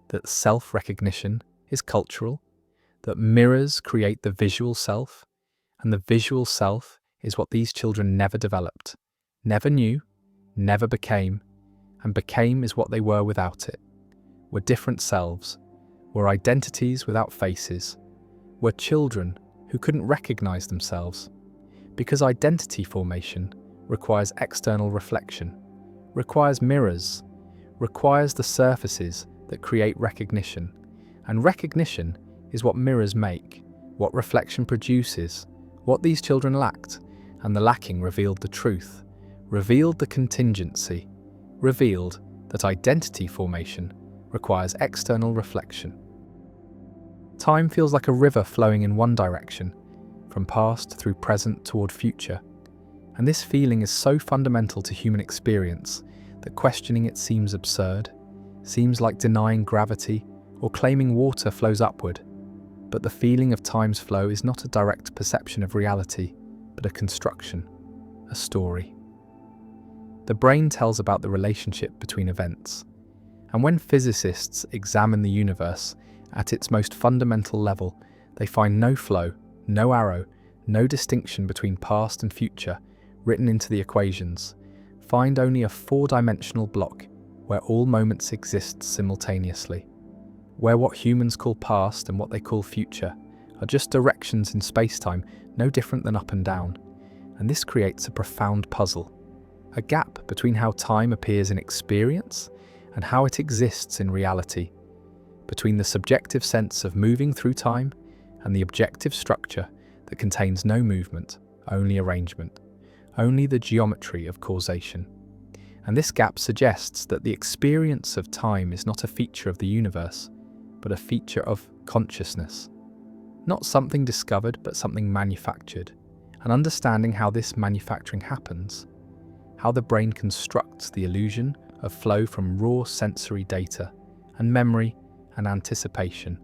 that self-recognition is cultural, that mirrors create the visual self, and the visual self is what these children never developed, never knew, never became, and became is what they were without it, were different selves, were identities without faces, were children who couldn't recognize themselves, because identity formation requires external reflection, requires mirrors, requires the surfaces that create recognition, and recognition is what mirrors make, what reflection produces, what these children lacked, and the lacking revealed the truth, revealed the contingency, revealed that identity formation requires external reflection. Time feels like a river flowing in one direction, from past through present toward future, and this feeling is so fundamental to human experience that questioning it seems absurd, seems like denying gravity or claiming water flows upward. But the feeling of time's flow is not a direct perception of reality, but a construction, a story. The brain tells about the relationship between events, and when physicists examine the universe at its most fundamental level, they find no flow, no arrow, no distinction between past and future written into the equations, find only a four-dimensional block where all moments exist simultaneously, where what humans call past and what they call future are just directions in space-time no different than up and down, and this creates a profound puzzle, a gap between how time appears in experience and how it exists in reality, between the subjective sense of moving through time and the objective structure that contains no movement, only arrangement, only the geometry of causation. And this gap suggests that the experience of time is not a feature of the universe, but a feature of consciousness. Not something discovered, but something manufactured. And understanding how this manufacturing happens, how the brain constructs the illusion of flow from raw sensory data and memory and anticipation,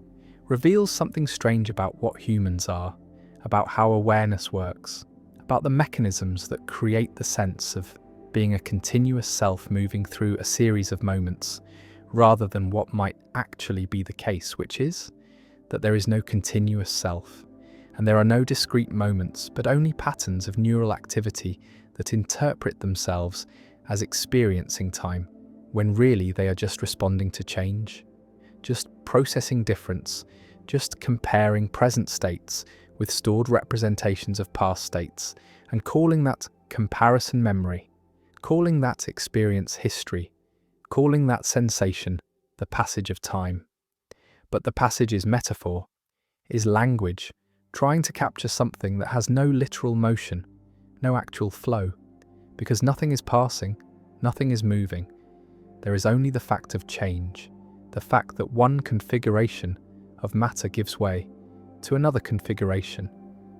reveals something strange about what humans are, about how awareness works, about the mechanisms that create the sense of being a continuous self moving through a series of moments, rather than what might actually be the case, which is that there is no continuous self, and there are no discrete moments, but only patterns of neural activity that interpret themselves as experiencing time, when really they are just responding to change, just processing difference, just comparing present states with stored representations of past states, and calling that comparison memory, calling that experience history, calling that sensation the passage of time. But the passage is metaphor, is language, trying to capture something that has no literal motion, no actual flow, because nothing is passing, nothing is moving. There is only the fact of change, the fact that one configuration of matter gives way to another configuration,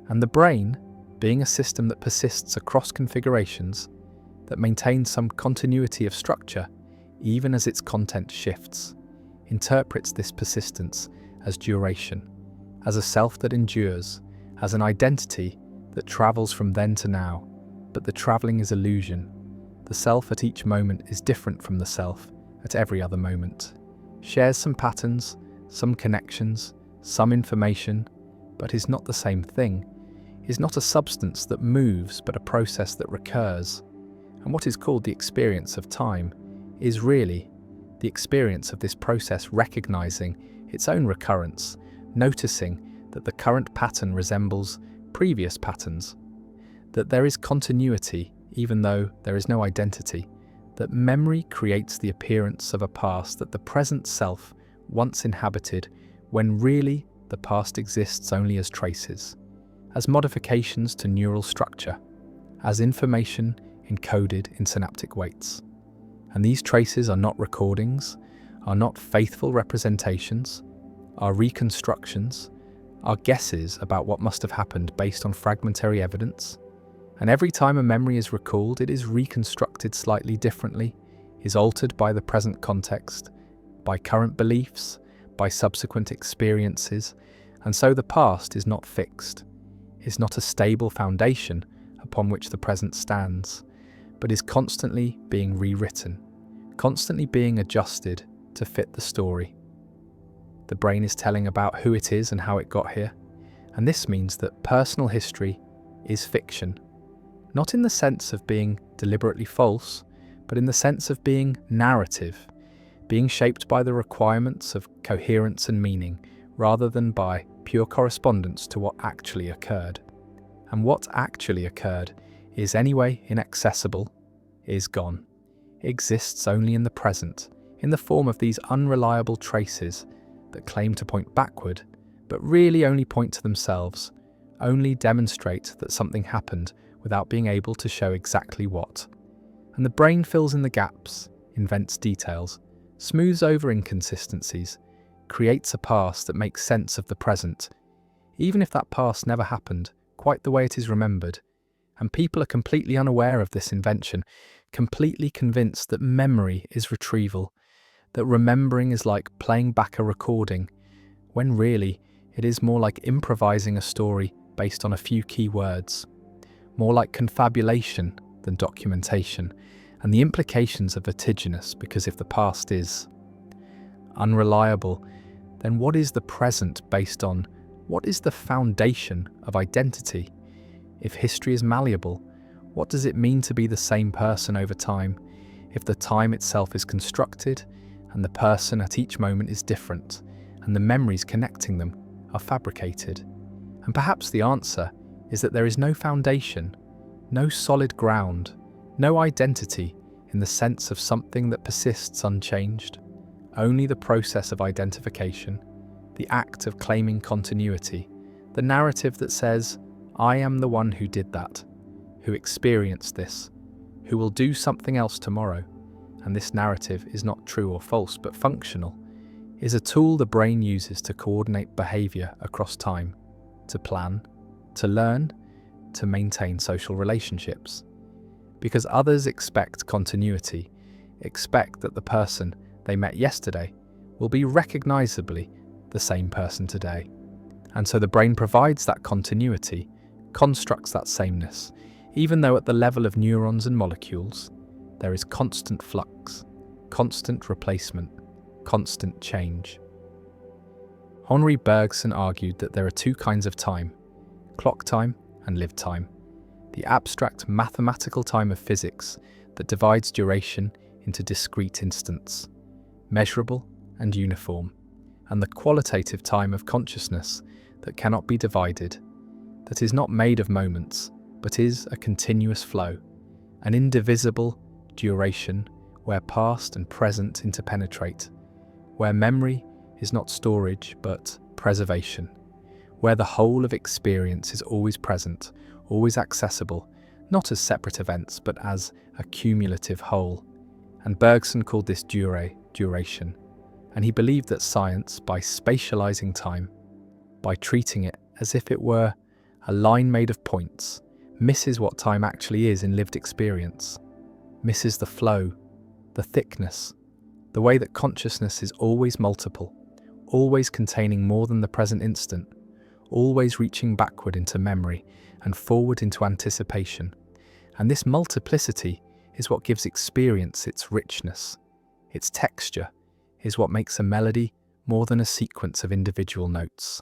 and the brain, being a system that persists across configurations, that maintains some continuity of structure even as its content shifts, interprets this persistence as duration, as a self that endures, as an identity that travels from then to now, but the travelling is illusion, The self at each moment is different from the self at every other moment, shares some patterns, some connections, some information, but is not the same thing, is not a substance that moves but a process that recurs. And what is called the experience of time is really the experience of this process recognizing its own recurrence, noticing that the current pattern resembles previous patterns, that there is continuity even though there is no identity, that memory creates the appearance of a past that the present self once inhabited, when really the past exists only as traces, as modifications to neural structure, as information encoded in synaptic weights. And these traces are not recordings, are not faithful representations, are reconstructions, are guesses about what must have happened based on fragmentary evidence. And every time a memory is recalled, it is reconstructed slightly differently, is altered by the present context, by current beliefs, by subsequent experiences, and so the past is not fixed, is not a stable foundation upon which the present stands, but is constantly being rewritten, constantly being adjusted to fit the story. The brain is telling about who it is and how it got here, and this means that personal history is fiction, not in the sense of being deliberately false, but in the sense of being narrative, being shaped by the requirements of coherence and meaning, rather than by pure correspondence to what actually occurred. And what actually occurred is anyway inaccessible, is gone, exists only in the present, in the form of these unreliable traces that claim to point backward, but really only point to themselves, only demonstrate that something happened without being able to show exactly what. And the brain fills in the gaps, invents details, smooths over inconsistencies, creates a past that makes sense of the present, even if that past never happened quite the way it is remembered. And people are completely unaware of this invention, completely convinced that memory is retrieval, that remembering is like playing back a recording, when really it is more like improvising a story based on a few key words, more like confabulation than documentation, and the implications are vertiginous, because if the past is unreliable, then what is the present based on? What is the foundation of identity? If history is malleable, what does it mean to be the same person over time, if the time itself is constructed, and the person at each moment is different, and the memories connecting them are fabricated? And perhaps the answer is that there is no foundation, no solid ground, no identity in the sense of something that persists unchanged, only the process of identification, the act of claiming continuity, the narrative that says, I am the one who did that, who experienced this, who will do something else tomorrow. And this narrative is not true or false, but functional, is a tool the brain uses to coordinate behavior across time, to plan, to learn, to maintain social relationships. Because others expect continuity, expect that the person they met yesterday will be recognizably the same person today. And so the brain provides that continuity, constructs that sameness, even though at the level of neurons and molecules, there is constant flux, constant replacement, constant change. Henri Bergson argued that there are two kinds of time, clock time and lived time, the abstract mathematical time of physics that divides duration into discrete instants, measurable and uniform, and the qualitative time of consciousness that cannot be divided, that is not made of moments, but is a continuous flow, an indivisible duration where past and present interpenetrate, where memory is not storage but preservation, where the whole of experience is always present, always accessible, not as separate events but as a cumulative whole. And Bergson called this duration, and he believed that science, by spatializing time, by treating it as if it were a line made of points, misses what time actually is in lived experience, misses the flow, the thickness, the way that consciousness is always multiple, always containing more than the present instant, always reaching backward into memory and forward into anticipation. And this multiplicity is what gives experience its richness. Its texture is what makes a melody more than a sequence of individual notes.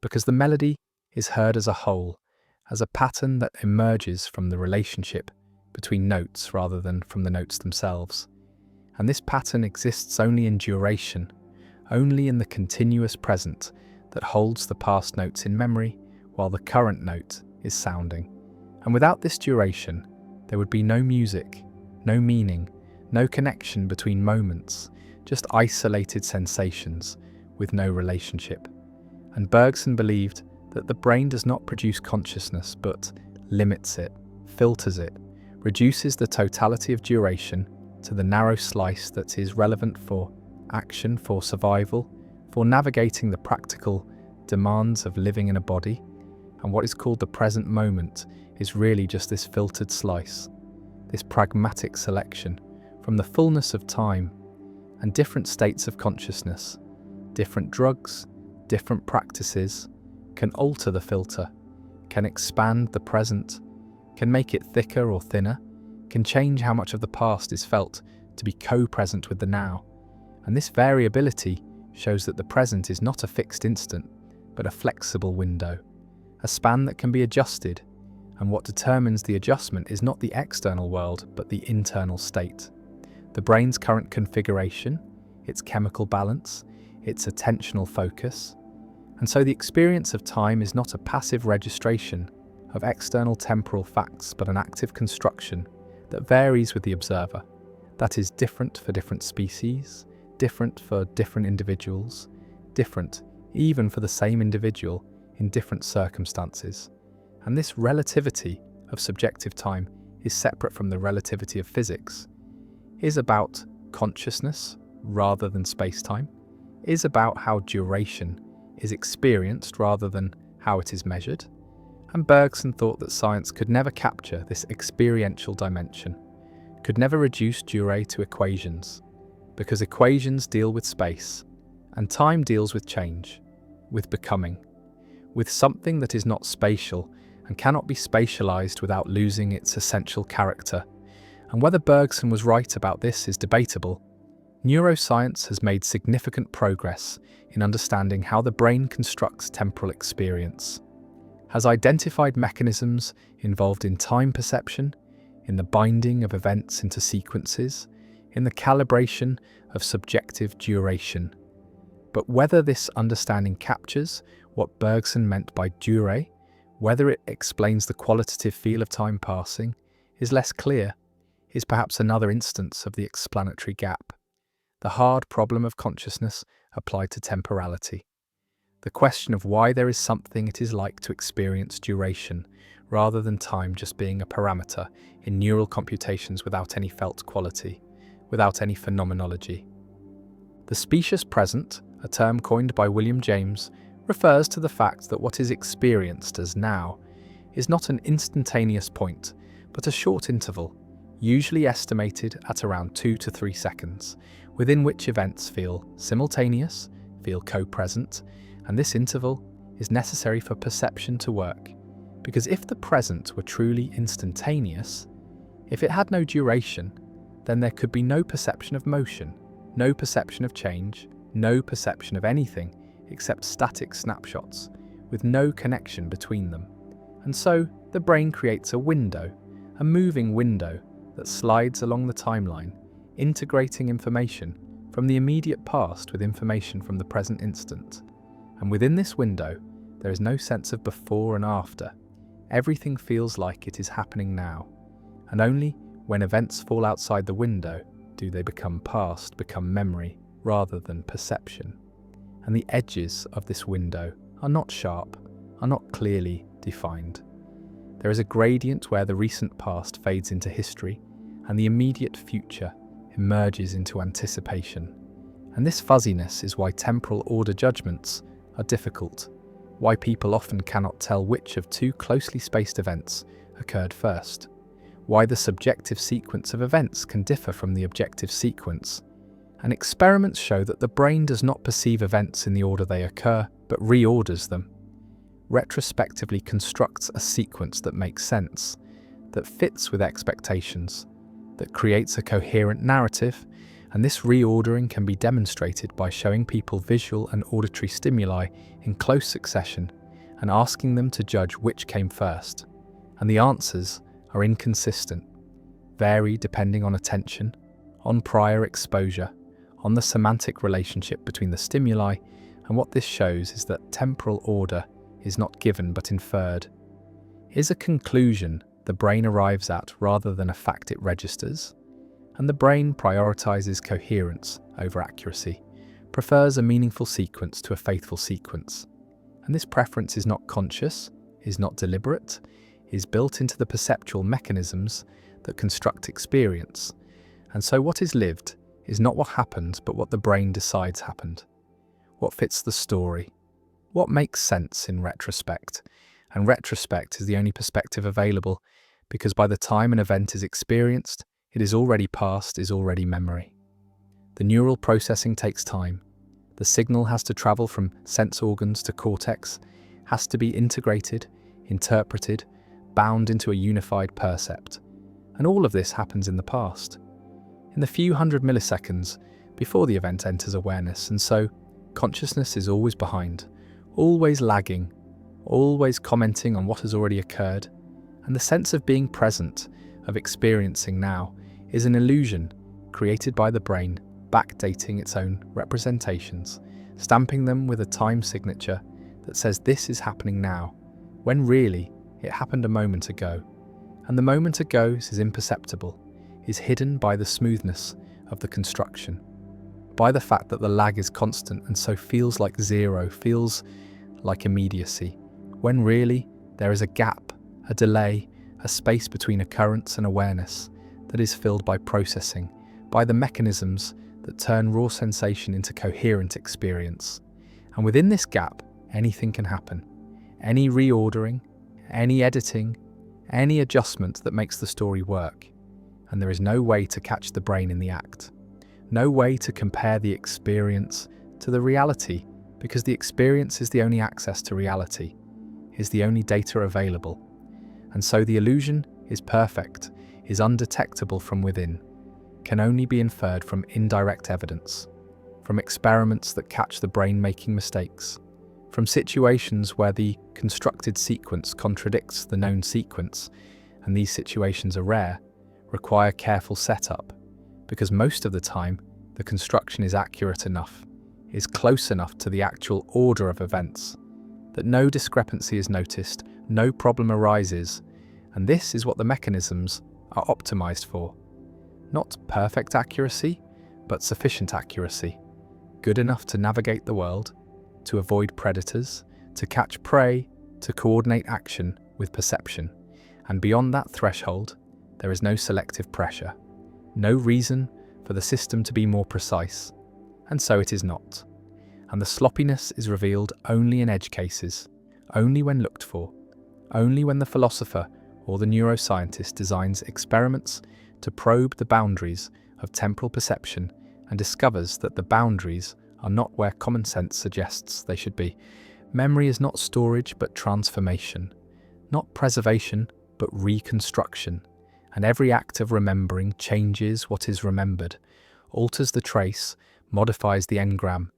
Because the melody is heard as a whole, as a pattern that emerges from the relationship between notes rather than from the notes themselves. And this pattern exists only in duration, only in the continuous present that holds the past notes in memory while the current note is sounding. And without this duration, there would be no music, no meaning, no connection between moments, just isolated sensations with no relationship. And Bergson believed that the brain does not produce consciousness but limits it, filters it, reduces the totality of duration to the narrow slice that is relevant for action, for survival, for navigating the practical demands of living in a body. And what is called the present moment is really just this filtered slice, this pragmatic selection from the fullness of time and different states of consciousness. Different drugs, different practices can alter the filter, can expand the present, can make it thicker or thinner, can change how much of the past is felt to be co-present with the now. And this variability shows that the present is not a fixed instant, but a flexible window, a span that can be adjusted. And what determines the adjustment is not the external world, but the internal state. The brain's current configuration, its chemical balance, its attentional focus. And so the experience of time is not a passive registration of external temporal facts, but an active construction that varies with the observer, that is different for different species, different for different individuals, different even for the same individual in different circumstances. And this relativity of subjective time is separate from the relativity of physics, is about consciousness rather than space-time, is about how duration is experienced rather than how it is measured. And Bergson thought that science could never capture this experiential dimension, could never reduce durée to equations, because equations deal with space, and time deals with change, with becoming, with something that is not spatial and cannot be spatialized without losing its essential character. And whether Bergson was right about this is debatable. Neuroscience has made significant progress in understanding how the brain constructs temporal experience, has identified mechanisms involved in time perception, in the binding of events into sequences, in the calibration of subjective duration. But whether this understanding captures what Bergson meant by durée, whether it explains the qualitative feel of time passing, is less clear, is perhaps another instance of the explanatory gap, the hard problem of consciousness applied to temporality. The question of why there is something it is like to experience duration, rather than time just being a parameter in neural computations without any felt quality, without any phenomenology. The specious present, a term coined by William James, refers to the fact that what is experienced as now is not an instantaneous point, but a short interval, usually estimated at around 2 to 3 seconds, within which events feel simultaneous, feel co-present, and this interval is necessary for perception to work. Because if the present were truly instantaneous, if it had no duration, then there could be no perception of motion, no perception of change, no perception of anything except static snapshots, with no connection between them. And so the brain creates a window, a moving window that slides along the timeline, integrating information from the immediate past with information from the present instant. And within this window, there is no sense of before and after. Everything feels like it is happening now. And only when events fall outside the window do they become past, become memory, rather than perception. And the edges of this window are not sharp, are not clearly defined. There is a gradient where the recent past fades into history, and the immediate future emerges into anticipation. And this fuzziness is why temporal order judgments are difficult, why people often cannot tell which of two closely spaced events occurred first, why the subjective sequence of events can differ from the objective sequence. And experiments show that the brain does not perceive events in the order they occur, but reorders them, retrospectively constructs a sequence that makes sense, that fits with expectations, that creates a coherent narrative, and this reordering can be demonstrated by showing people visual and auditory stimuli in close succession and asking them to judge which came first. And the answers are inconsistent, vary depending on attention, on prior exposure, on the semantic relationship between the stimuli, and what this shows is that temporal order is not given but inferred. Is a conclusion the brain arrives at rather than a fact it registers? And the brain prioritizes coherence over accuracy, prefers a meaningful sequence to a faithful sequence. And this preference is not conscious, is not deliberate, is built into the perceptual mechanisms that construct experience. And so what is lived is not what happened, but what the brain decides happened. What fits the story? What makes sense in retrospect? And retrospect is the only perspective available, because by the time an event is experienced, it is already past, is already memory. The neural processing takes time. The signal has to travel from sense organs to cortex, has to be integrated, interpreted, bound into a unified percept. And all of this happens in the past, in the few hundred milliseconds before the event enters awareness, and so consciousness is always behind, always lagging, always commenting on what has already occurred, and the sense of being present, of experiencing now, is an illusion created by the brain, backdating its own representations, stamping them with a time signature that says this is happening now, when really it happened a moment ago. And the moment ago is imperceptible, is hidden by the smoothness of the construction, by the fact that the lag is constant and so feels like zero, feels like immediacy, when really there is a gap, a delay, a space between occurrence and awareness that is filled by processing, by the mechanisms that turn raw sensation into coherent experience. And within this gap, anything can happen. Any reordering, any editing, any adjustment that makes the story work. And there is no way to catch the brain in the act. No way to compare the experience to the reality, because the experience is the only access to reality, is the only data available. And so the illusion is perfect, is undetectable from within, can only be inferred from indirect evidence, from experiments that catch the brain making mistakes, from situations where the constructed sequence contradicts the known sequence, and these situations are rare, require careful setup, because most of the time the construction is accurate enough, is close enough to the actual order of events, that no discrepancy is noticed, no problem arises, and this is what the mechanisms are optimized for. Not perfect accuracy, but sufficient accuracy, good enough to navigate the world, to avoid predators, to catch prey, to coordinate action with perception. And beyond that threshold, there is no selective pressure, no reason for the system to be more precise, and so it is not. And the sloppiness is revealed only in edge cases, only when looked for, only when the philosopher or the neuroscientist designs experiments to probe the boundaries of temporal perception and discovers that the boundaries are not where common sense suggests they should be. Memory is not storage but transformation, not preservation but reconstruction, and every act of remembering changes what is remembered, alters the trace, modifies the engram,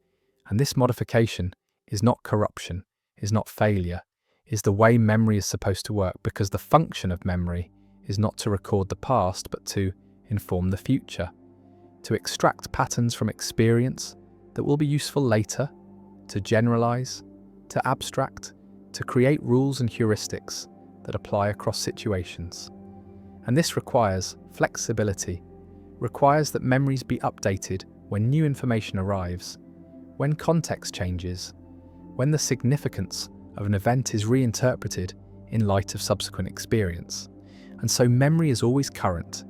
and this modification is not corruption, is not failure, is the way memory is supposed to work, because the function of memory is not to record the past but to inform the future, to extract patterns from experience that will be useful later, to generalize, to abstract, to create rules and heuristics that apply across situations. And this requires flexibility, requires that memories be updated when new information arrives, when context changes, when the significance of an event is reinterpreted in light of subsequent experience. And so memory is always current,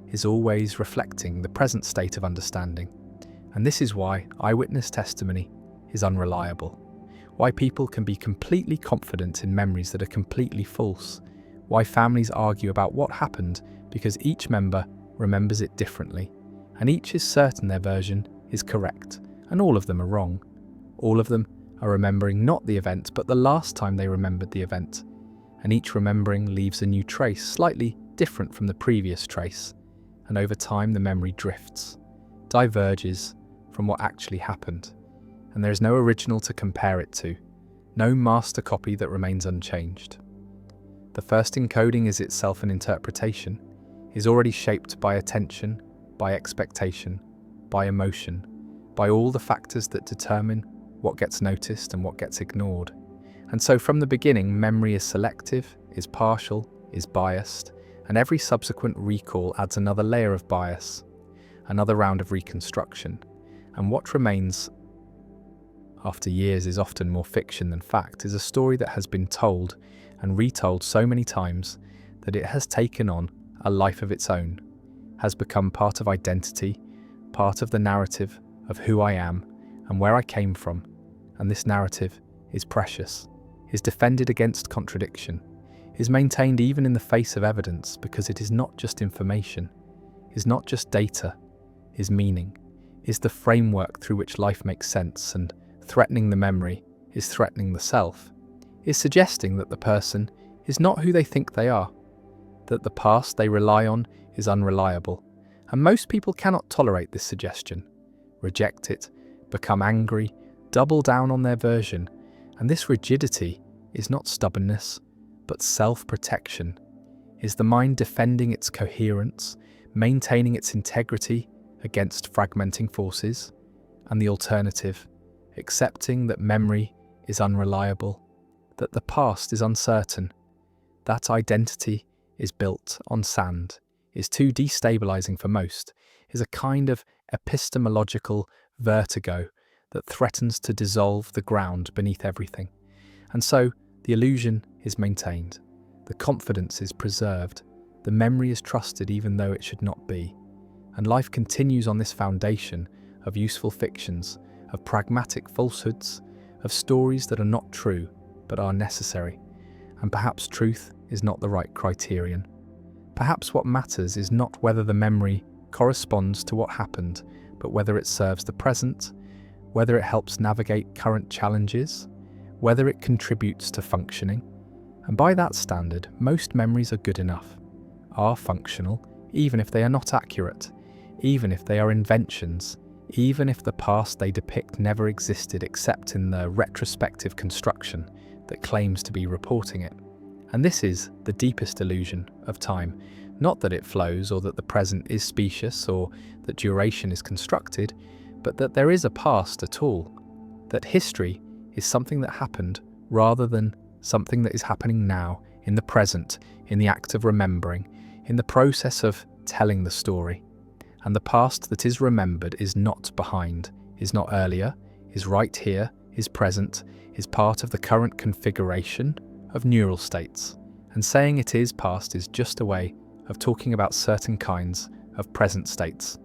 is always reflecting the present state of understanding. And this is why eyewitness testimony is unreliable, why people can be completely confident in memories that are completely false, why families argue about what happened because each member remembers it differently, and each is certain their version is correct, and all of them are wrong. All of them are remembering not the event, but the last time they remembered the event, and each remembering leaves a new trace, slightly different from the previous trace. and over time the memory drifts, diverges from what actually happened, and there is no original to compare it to, no master copy that remains unchanged. The first encoding is itself an interpretation, is already shaped by attention, by expectation, by emotion, by all the factors that determine what gets noticed and what gets ignored. And so from the beginning, memory is selective, is partial, is biased, and every subsequent recall adds another layer of bias, another round of reconstruction. And what remains after years is often more fiction than fact, is a story that has been told and retold so many times that it has taken on a life of its own, has become part of identity, part of the narrative of who I am and where I came from. And this narrative is precious, is defended against contradiction, is maintained even in the face of evidence, because it is not just information, is not just data, is meaning, is the framework through which life makes sense, and threatening the memory is threatening the self, is suggesting that the person is not who they think they are, that the past they rely on is unreliable. And most people cannot tolerate this suggestion, reject it, become angry, double down on their version. And this rigidity is not stubbornness, but self-protection, is the mind defending its coherence, maintaining its integrity against fragmenting forces. And the alternative, accepting that memory is unreliable, that the past is uncertain, that identity is built on sand, is too destabilizing for most, is a kind of epistemological vertigo that threatens to dissolve the ground beneath everything. And so the illusion is maintained, the confidence is preserved, the memory is trusted even though it should not be. And life continues on this foundation of useful fictions, of pragmatic falsehoods, of stories that are not true but are necessary. And perhaps truth is not the right criterion. Perhaps what matters is not whether the memory corresponds to what happened, but whether it serves the present, whether it helps navigate current challenges, whether it contributes to functioning. And by that standard, most memories are good enough, are functional, even if they are not accurate, even if they are inventions, even if the past they depict never existed except in the retrospective construction that claims to be reporting it. And this is the deepest illusion of time, not that it flows or that the present is specious or that duration is constructed, but that there is a past at all, that history is something that happened rather than something that is happening now, in the present, in the act of remembering, in the process of telling the story. And the past that is remembered is not behind, is not earlier, is right here, is present, is part of the current configuration of neural states. And saying it is past is just a way of talking about certain kinds of present states,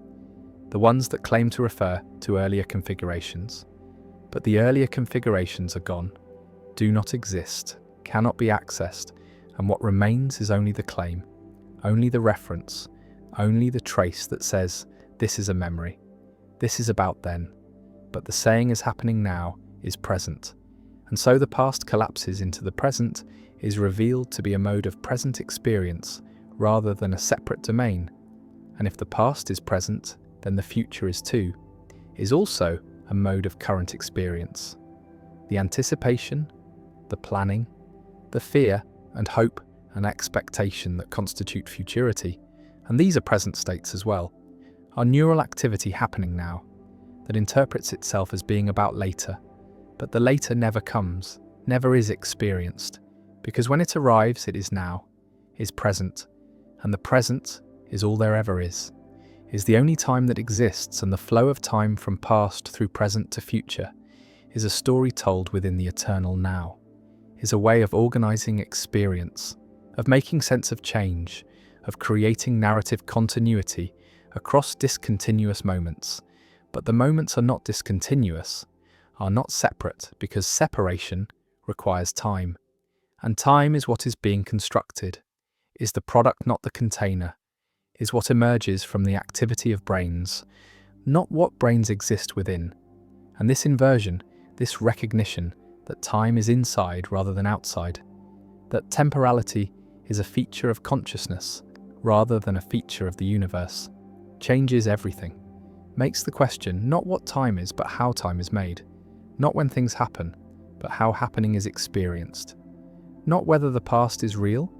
the ones that claim to refer to earlier configurations. But the earlier configurations are gone, do not exist, cannot be accessed, and what remains is only the claim, only the reference, only the trace that says, this is a memory, this is about then, but the saying is happening now is present. And so the past collapses into the present, is revealed to be a mode of present experience rather than a separate domain. And if the past is present, then the future is too, is also a mode of current experience. The anticipation, the planning, the fear and hope and expectation that constitute futurity, and these are present states as well, are neural activity happening now that interprets itself as being about later. But the later never comes, never is experienced, because when it arrives it is now, is present, and the present is all there ever is the only time that exists, and the flow of time from past through present to future is a story told within the eternal now, is a way of organizing experience, of making sense of change, of creating narrative continuity across discontinuous moments. But the moments are not discontinuous, are not separate, because separation requires time. And time is what is being constructed, is the product, not the container, is what emerges from the activity of brains, not what brains exist within. And this inversion, this recognition that time is inside rather than outside, that temporality is a feature of consciousness rather than a feature of the universe, changes everything. Makes the question not what time is, but how time is made. Not when things happen, but how happening is experienced. Not whether the past is real,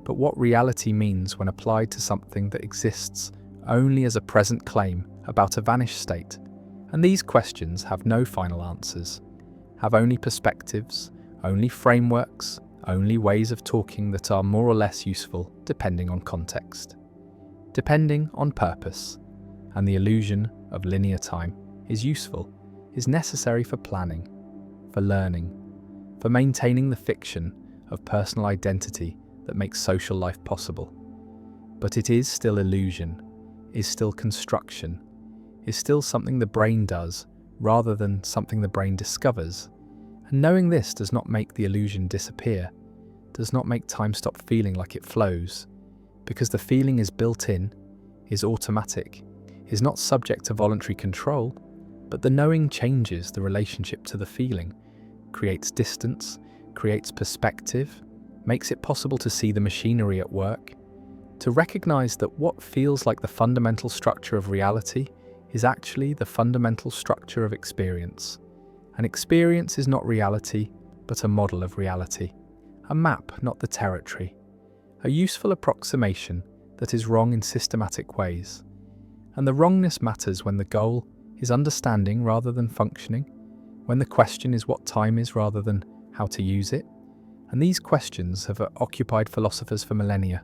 but what reality means when applied to something that exists only as a present claim about a vanished state. And these questions have no final answers, have only perspectives, only frameworks, only ways of talking that are more or less useful depending on context, depending on purpose. And the illusion of linear time is useful, is necessary for planning, for learning, for maintaining the fiction of personal identity that makes social life possible. But it is still illusion, is still construction, is still something the brain does rather than something the brain discovers. And knowing this does not make the illusion disappear, does not make time stop feeling like it flows, because the feeling is built in, is automatic, is not subject to voluntary control, but the knowing changes the relationship to the feeling, creates distance, creates perspective, makes it possible to see the machinery at work, to recognize that what feels like the fundamental structure of reality is actually the fundamental structure of experience. And experience is not reality, but a model of reality, a map, not the territory, a useful approximation that is wrong in systematic ways. And the wrongness matters when the goal is understanding rather than functioning, when the question is what time is rather than how to use it. And these questions have occupied philosophers for millennia,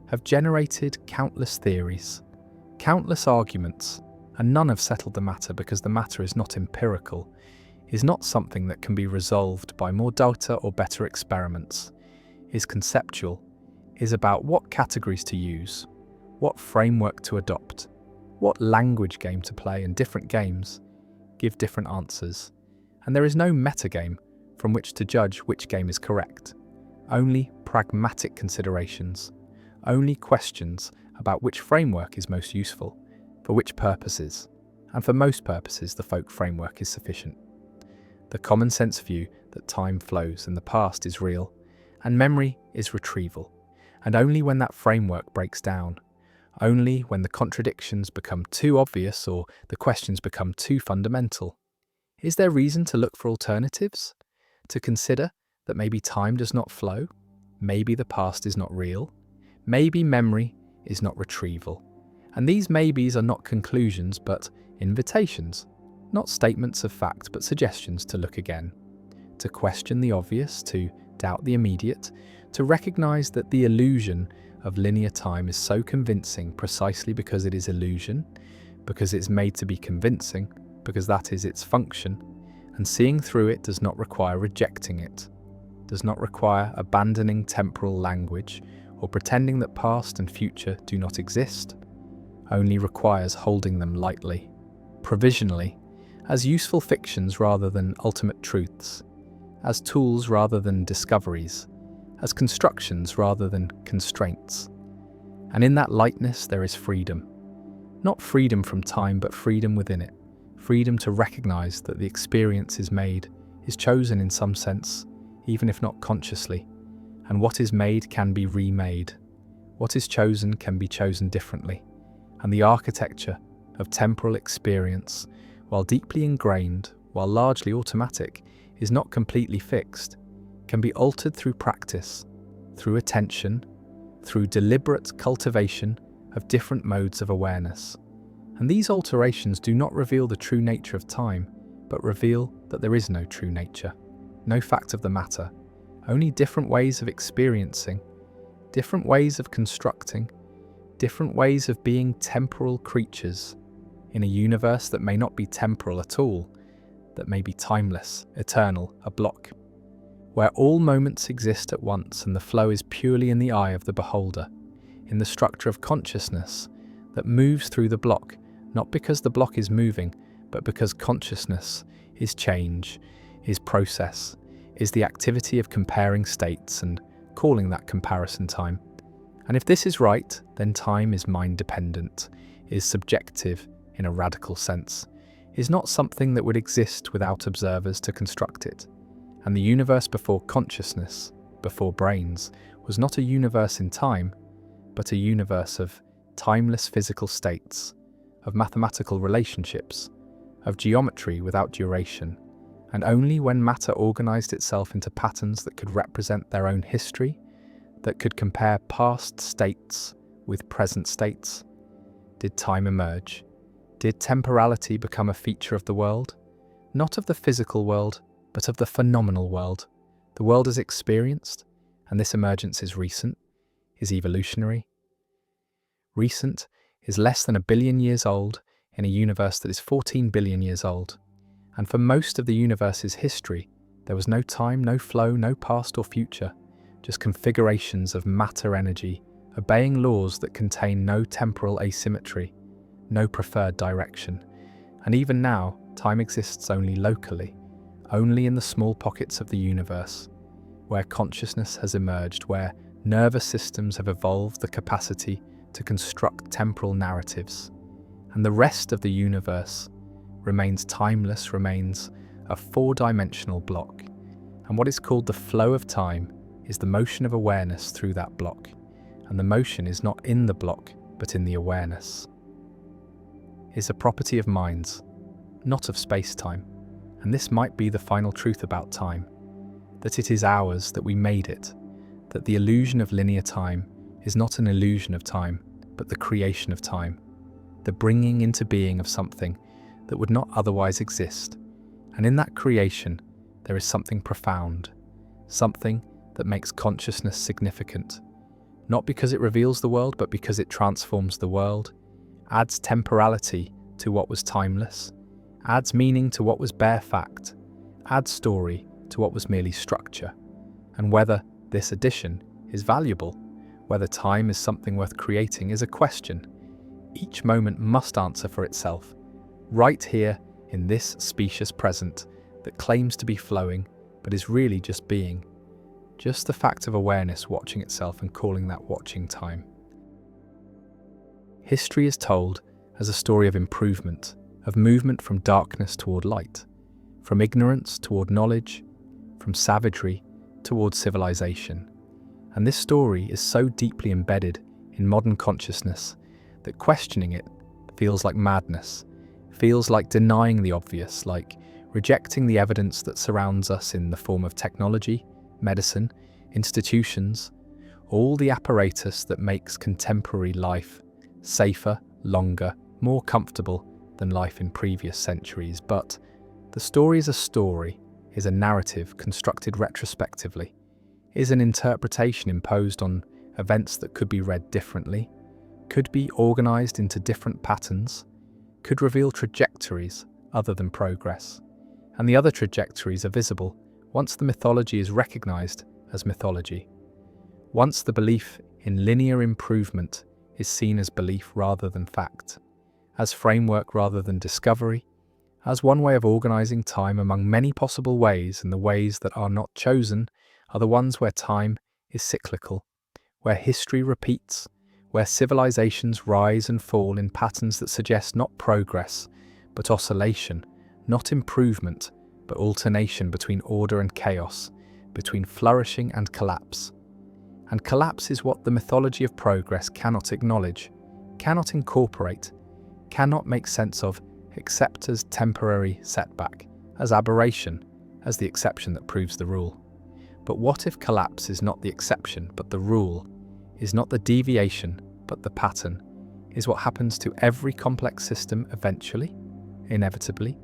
have generated countless theories, countless arguments, and none have settled the matter because the matter is not empirical, is not something that can be resolved by more data or better experiments, is conceptual, is about what categories to use, what framework to adopt, what language game to play, and different games give different answers. And there is no metagame from which to judge which game is correct, only pragmatic considerations, only questions about which framework is most useful, for which purposes, and for most purposes the folk framework is sufficient. The common sense view that time flows and the past is real, and memory is retrieval, and only when that framework breaks down, only when the contradictions become too obvious or the questions become too fundamental, is there reason to look for alternatives? To consider that maybe time does not flow, maybe the past is not real, maybe memory is not retrieval. And these maybes are not conclusions but invitations, not statements of fact but suggestions to look again, to question the obvious, to doubt the immediate, to recognize that the illusion of linear time is so convincing precisely because it is illusion, because it's made to be convincing, because that is its function, and seeing through it does not require rejecting it, does not require abandoning temporal language or pretending that past and future do not exist, only requires holding them lightly, provisionally, as useful fictions rather than ultimate truths, as tools rather than discoveries, as constructions rather than constraints. And in that lightness there is freedom. Not freedom from time, but freedom within it. Freedom to recognize that the experience is made, is chosen in some sense, even if not consciously. And what is made can be remade. What is chosen can be chosen differently. And the architecture of temporal experience, while deeply ingrained, while largely automatic, is not completely fixed, can be altered through practice, through attention, through deliberate cultivation of different modes of awareness. And these alterations do not reveal the true nature of time, but reveal that there is no true nature, no fact of the matter, only different ways of experiencing, different ways of constructing, different ways of being temporal creatures in a universe that may not be temporal at all, that may be timeless, eternal, a block, where all moments exist at once and the flow is purely in the eye of the beholder, in the structure of consciousness that moves through the block, not because the block is moving, but because consciousness is change, is process, is the activity of comparing states and calling that comparison time. And if this is right, then time is mind-dependent, is subjective in a radical sense, is not something that would exist without observers to construct it. And the universe before consciousness, before brains, was not a universe in time, but a universe of timeless physical states, of mathematical relationships, of geometry without duration, and only when matter organized itself into patterns that could represent their own history, that could compare past states with present states, did time emerge. Did temporality become a feature of the world? Not of the physical world, but of the phenomenal world. The world is experienced, and this emergence is recent, is evolutionary. Recent is less than 1 billion years old in a universe that is 14 billion years old. And for most of the universe's history, there was no time, no flow, no past or future, just configurations of matter energy, obeying laws that contain no temporal asymmetry, no preferred direction. And even now, time exists only locally, only in the small pockets of the universe, where consciousness has emerged, where nervous systems have evolved the capacity to construct temporal narratives. And the rest of the universe remains timeless, remains a four-dimensional block. And what is called the flow of time is the motion of awareness through that block. And the motion is not in the block, but in the awareness. Is a property of minds, not of space-time. And this might be the final truth about time, that it is ours, that we made it, that the illusion of linear time is not an illusion of time, but the creation of time, the bringing into being of something that would not otherwise exist. And in that creation, there is something profound, something that makes consciousness significant, not because it reveals the world, but because it transforms the world, adds temporality to what was timeless, adds meaning to what was bare fact, adds story to what was merely structure. And whether this addition is valuable, whether time is something worth creating, is a question each moment must answer for itself, right here in this specious present that claims to be flowing, but is really just being, just the fact of awareness watching itself and calling that watching time. History is told as a story of improvement, of movement from darkness toward light, from ignorance toward knowledge, from savagery toward civilization. And this story is so deeply embedded in modern consciousness that questioning it feels like madness, feels like denying the obvious, like rejecting the evidence that surrounds us in the form of technology, medicine, institutions, all the apparatus that makes contemporary life safer, longer, more comfortable than life in previous centuries. But the story is a story, is a narrative constructed retrospectively, is an interpretation imposed on events that could be read differently, could be organized into different patterns, could reveal trajectories other than progress. And the other trajectories are visible once the mythology is recognized as mythology. Once the belief in linear improvement is seen as belief rather than fact, as framework rather than discovery, as one way of organizing time among many possible ways, and the ways that are not chosen are the ones where time is cyclical, where history repeats, where civilizations rise and fall in patterns that suggest not progress, but oscillation, not improvement, but alternation between order and chaos, between flourishing and collapse. And collapse is what the mythology of progress cannot acknowledge, cannot incorporate, cannot make sense of, except as temporary setback, as aberration, as the exception that proves the rule. But what if collapse is not the exception, but the rule, is not the deviation, but the pattern, is what happens to every complex system eventually, inevitably,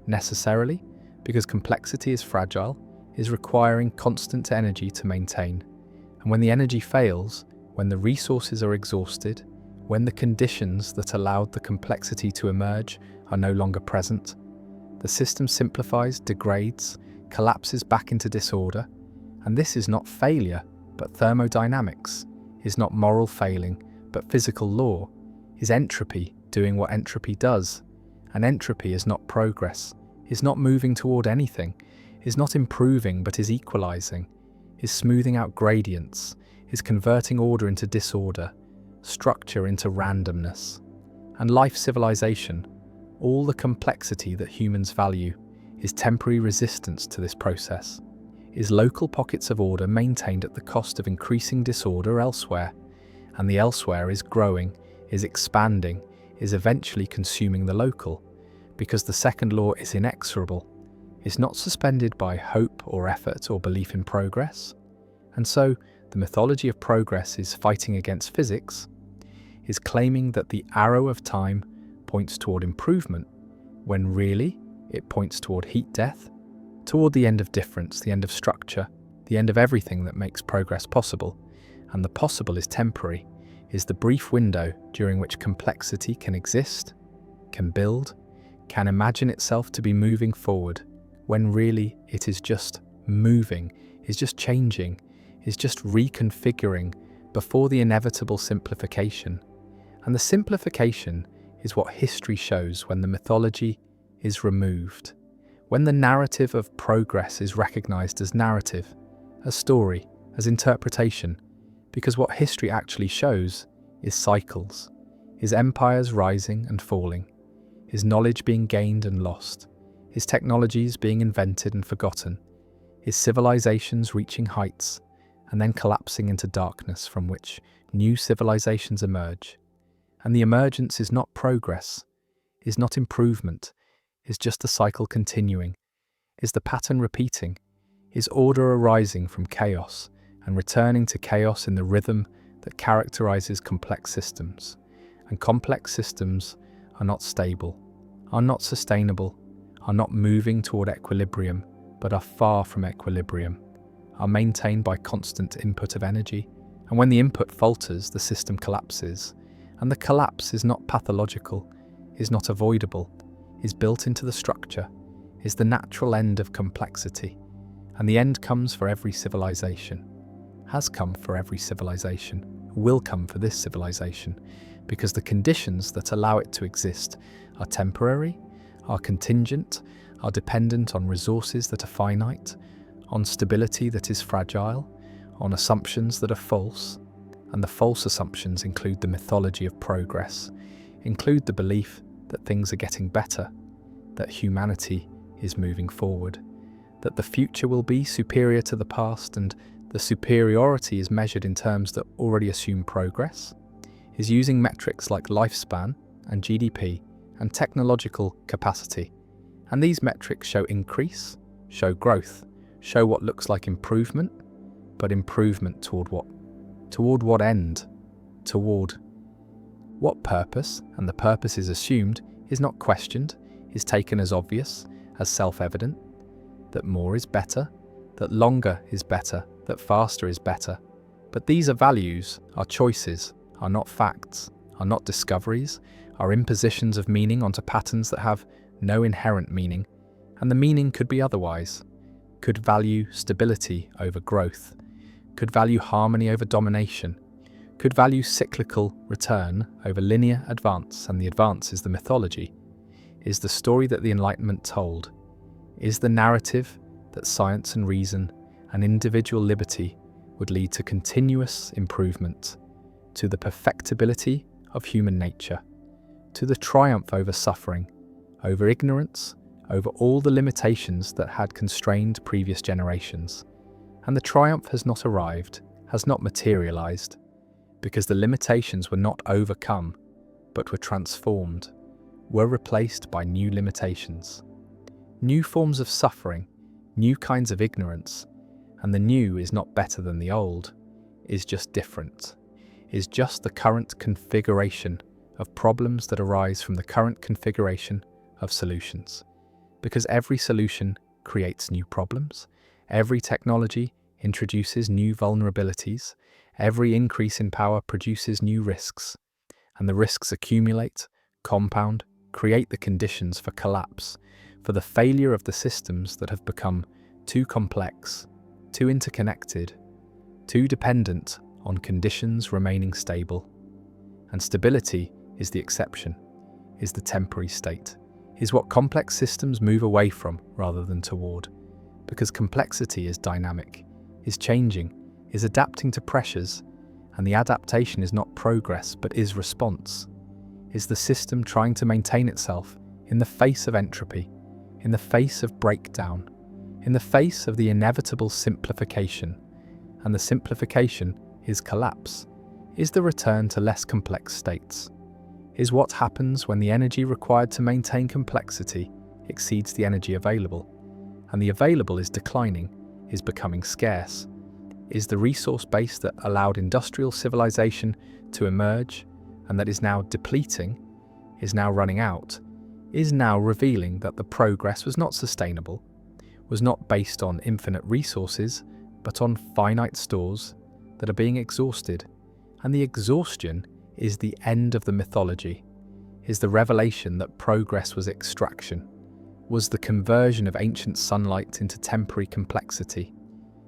necessarily, because complexity is fragile, is requiring constant energy to maintain. And when the energy fails, when the resources are exhausted, when the conditions that allowed the complexity to emerge are no longer present, the system simplifies, degrades, collapses back into disorder. And this is not failure, but thermodynamics, is not moral failing, but physical law, is entropy doing what entropy does. And entropy is not progress, is not moving toward anything, is not improving but is equalizing, is smoothing out gradients, is converting order into disorder, structure into randomness. And life civilization, all the complexity that humans value, is temporary resistance to this process, is local pockets of order maintained at the cost of increasing disorder elsewhere. and the elsewhere is growing, is expanding, is eventually consuming the local, because the second law is inexorable, is not suspended by hope or effort or belief in progress. And so, the mythology of progress is fighting against physics, is claiming that the arrow of time points toward improvement, when really it points toward heat death, toward the end of difference, the end of structure, the end of everything that makes progress possible. And the possible is temporary, is the brief window during which complexity can exist, can build, can imagine itself to be moving forward, when really it is just moving, is just changing, is just reconfiguring before the inevitable simplification. And the simplification is what history shows when the mythology is removed, when the narrative of progress is recognized as narrative, as story, as interpretation, because what history actually shows is cycles, is empires rising and falling, is knowledge being gained and lost, is technologies being invented and forgotten, is civilizations reaching heights and then collapsing into darkness from which new civilizations emerge. And the emergence is not progress, is not improvement, is just the cycle continuing, is the pattern repeating, is order arising from chaos and returning to chaos in the rhythm that characterizes complex systems. And complex systems are not stable, are not sustainable, are not moving toward equilibrium, but are far from equilibrium, are maintained by constant input of energy. And when the input falters, the system collapses. And the collapse is not pathological, is not avoidable, is built into the structure, is the natural end of complexity. And the end comes for every civilization, has come for every civilization, will come for this civilization, because the conditions that allow it to exist are temporary, are contingent, are dependent on resources that are finite, on stability that is fragile, on assumptions that are false. And the false assumptions include the mythology of progress, include the belief that things are getting better, that humanity is moving forward, that the future will be superior to the past, and the superiority is measured in terms that already assume progress, is using metrics like lifespan and GDP and technological capacity. And these metrics show increase, show growth, show what looks like improvement, but improvement toward what? Toward what end? Toward what purpose? And the purpose is assumed, is not questioned, is taken as obvious, as self-evident, that more is better, that longer is better, that faster is better. But these are values, are choices, are not facts, are not discoveries, are impositions of meaning onto patterns that have no inherent meaning, and the meaning could be otherwise, could value stability over growth, could value harmony over domination, could value cyclical return over linear advance, and the advance is the mythology, is the story that the Enlightenment told, is the narrative that science and reason and individual liberty would lead to continuous improvement, to the perfectibility of human nature, to the triumph over suffering, over ignorance, over all the limitations that had constrained previous generations. And the triumph has not arrived, has not materialized, because the limitations were not overcome, but were transformed, were replaced by new limitations. New forms of suffering, new kinds of ignorance, and the new is not better than the old, is just different, is just the current configuration of problems that arise from the current configuration of solutions. Because every solution creates new problems, every technology introduces new vulnerabilities, every increase in power produces new risks, and the risks accumulate, compound, create the conditions for collapse, for the failure of the systems that have become too complex, too interconnected, too dependent on conditions remaining stable. And stability is the exception, is the temporary state, is what complex systems move away from rather than toward, because complexity is dynamic, is changing, is adapting to pressures, and the adaptation is not progress but is response, is the system trying to maintain itself in the face of entropy, in the face of breakdown, in the face of the inevitable simplification, and the simplification is collapse, is the return to less complex states, is what happens when the energy required to maintain complexity exceeds the energy available, and the available is declining, is becoming scarce, is the resource base that allowed industrial civilization to emerge and that is now depleting, is now running out, is now revealing that the progress was not sustainable, was not based on infinite resources, but on finite stores that are being exhausted. And the exhaustion is the end of the mythology, is the revelation that progress was extraction, was the conversion of ancient sunlight into temporary complexity,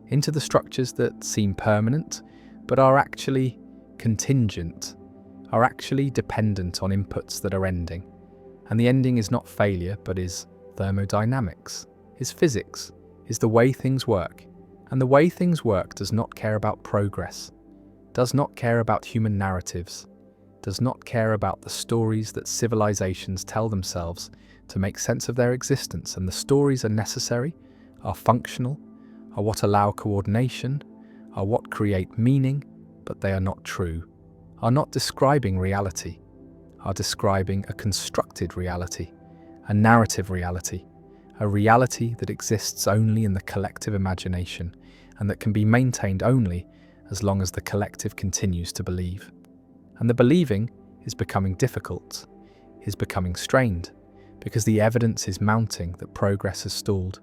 into the structures that seem permanent, but are actually contingent, are actually dependent on inputs that are ending. And the ending is not failure, but is thermodynamics, is physics, is the way things work. And the way things work does not care about progress, does not care about human narratives, does not care about the stories that civilizations tell themselves to make sense of their existence. And the stories are necessary, are functional, are what allow coordination, are what create meaning, but they are not true, are not describing reality, are describing a constructed reality, a narrative reality, a reality that exists only in the collective imagination and that can be maintained only as long as the collective continues to believe. And the believing is becoming difficult, is becoming strained, because the evidence is mounting that progress has stalled,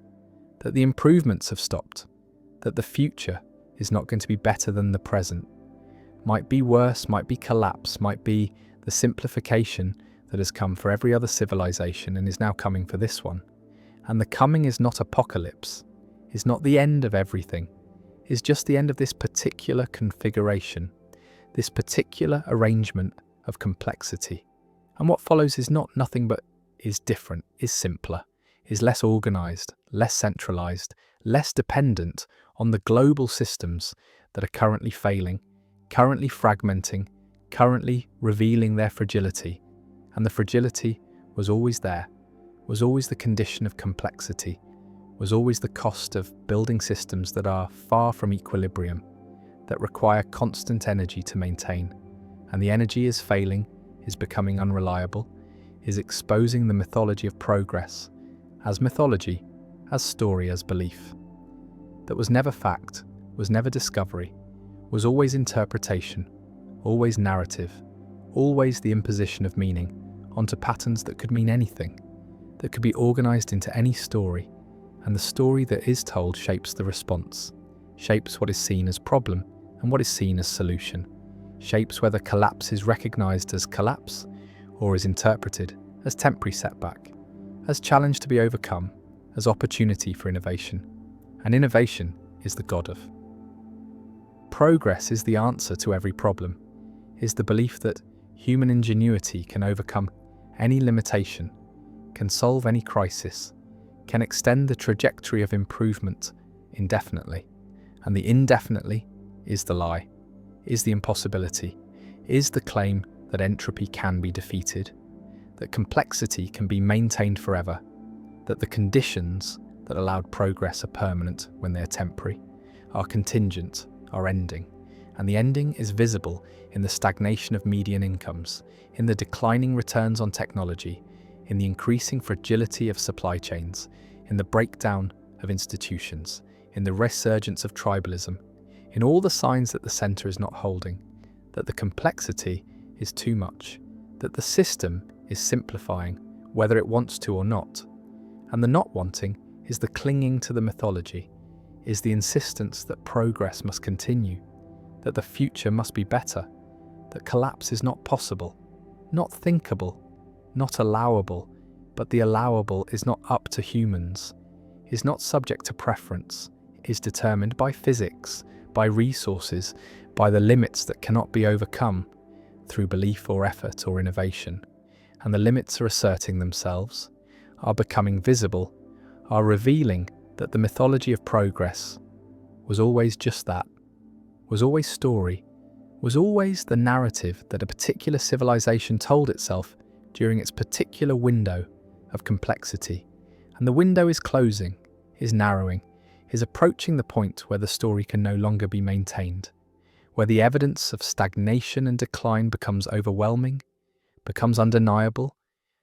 that the improvements have stopped, that the future is not going to be better than the present, might be worse, might be collapse, might be the simplification that has come for every other civilization and is now coming for this one. And the coming is not apocalypse, is not the end of everything, is just the end of this particular configuration, this particular arrangement of complexity. And what follows is not nothing but is different, is simpler, is less organized, less centralized, less dependent on the global systems that are currently failing, currently fragmenting, currently revealing their fragility. And the fragility was always there, was always the condition of complexity, was always the cost of building systems that are far from equilibrium, that require constant energy to maintain. And the energy is failing, is becoming unreliable, is exposing the mythology of progress as mythology, as story, as belief. That was never fact, was never discovery, was always interpretation, always narrative, always the imposition of meaning onto patterns that could mean anything, that could be organized into any story, and the story that is told shapes the response, shapes what is seen as problem and what is seen as solution, shapes whether collapse is recognized as collapse or is interpreted as temporary setback, as challenge to be overcome, as opportunity for innovation. And innovation is the god of. Progress is the answer to every problem, is the belief that human ingenuity can overcome any limitation, can solve any crisis, can extend the trajectory of improvement indefinitely. And the indefinitely is the lie, is the impossibility, is the claim that entropy can be defeated, that complexity can be maintained forever, that the conditions that allowed progress are permanent when they are temporary, are contingent, are ending. And the ending is visible in the stagnation of median incomes, in the declining returns on technology, in the increasing fragility of supply chains, in the breakdown of institutions, in the resurgence of tribalism, in all the signs that the center is not holding, that the complexity is too much, that the system is simplifying, whether it wants to or not. And the not wanting is the clinging to the mythology, is the insistence that progress must continue, that the future must be better, that collapse is not possible, not thinkable, not allowable, but the allowable is not up to humans, is not subject to preference, is determined by physics, by resources, by the limits that cannot be overcome through belief or effort or innovation. And the limits are asserting themselves, are becoming visible, are revealing that the mythology of progress was always just that, was always story, was always the narrative that a particular civilization told itself during its particular window of complexity. And the window is closing, is narrowing, is approaching the point where the story can no longer be maintained, where the evidence of stagnation and decline becomes overwhelming, becomes undeniable,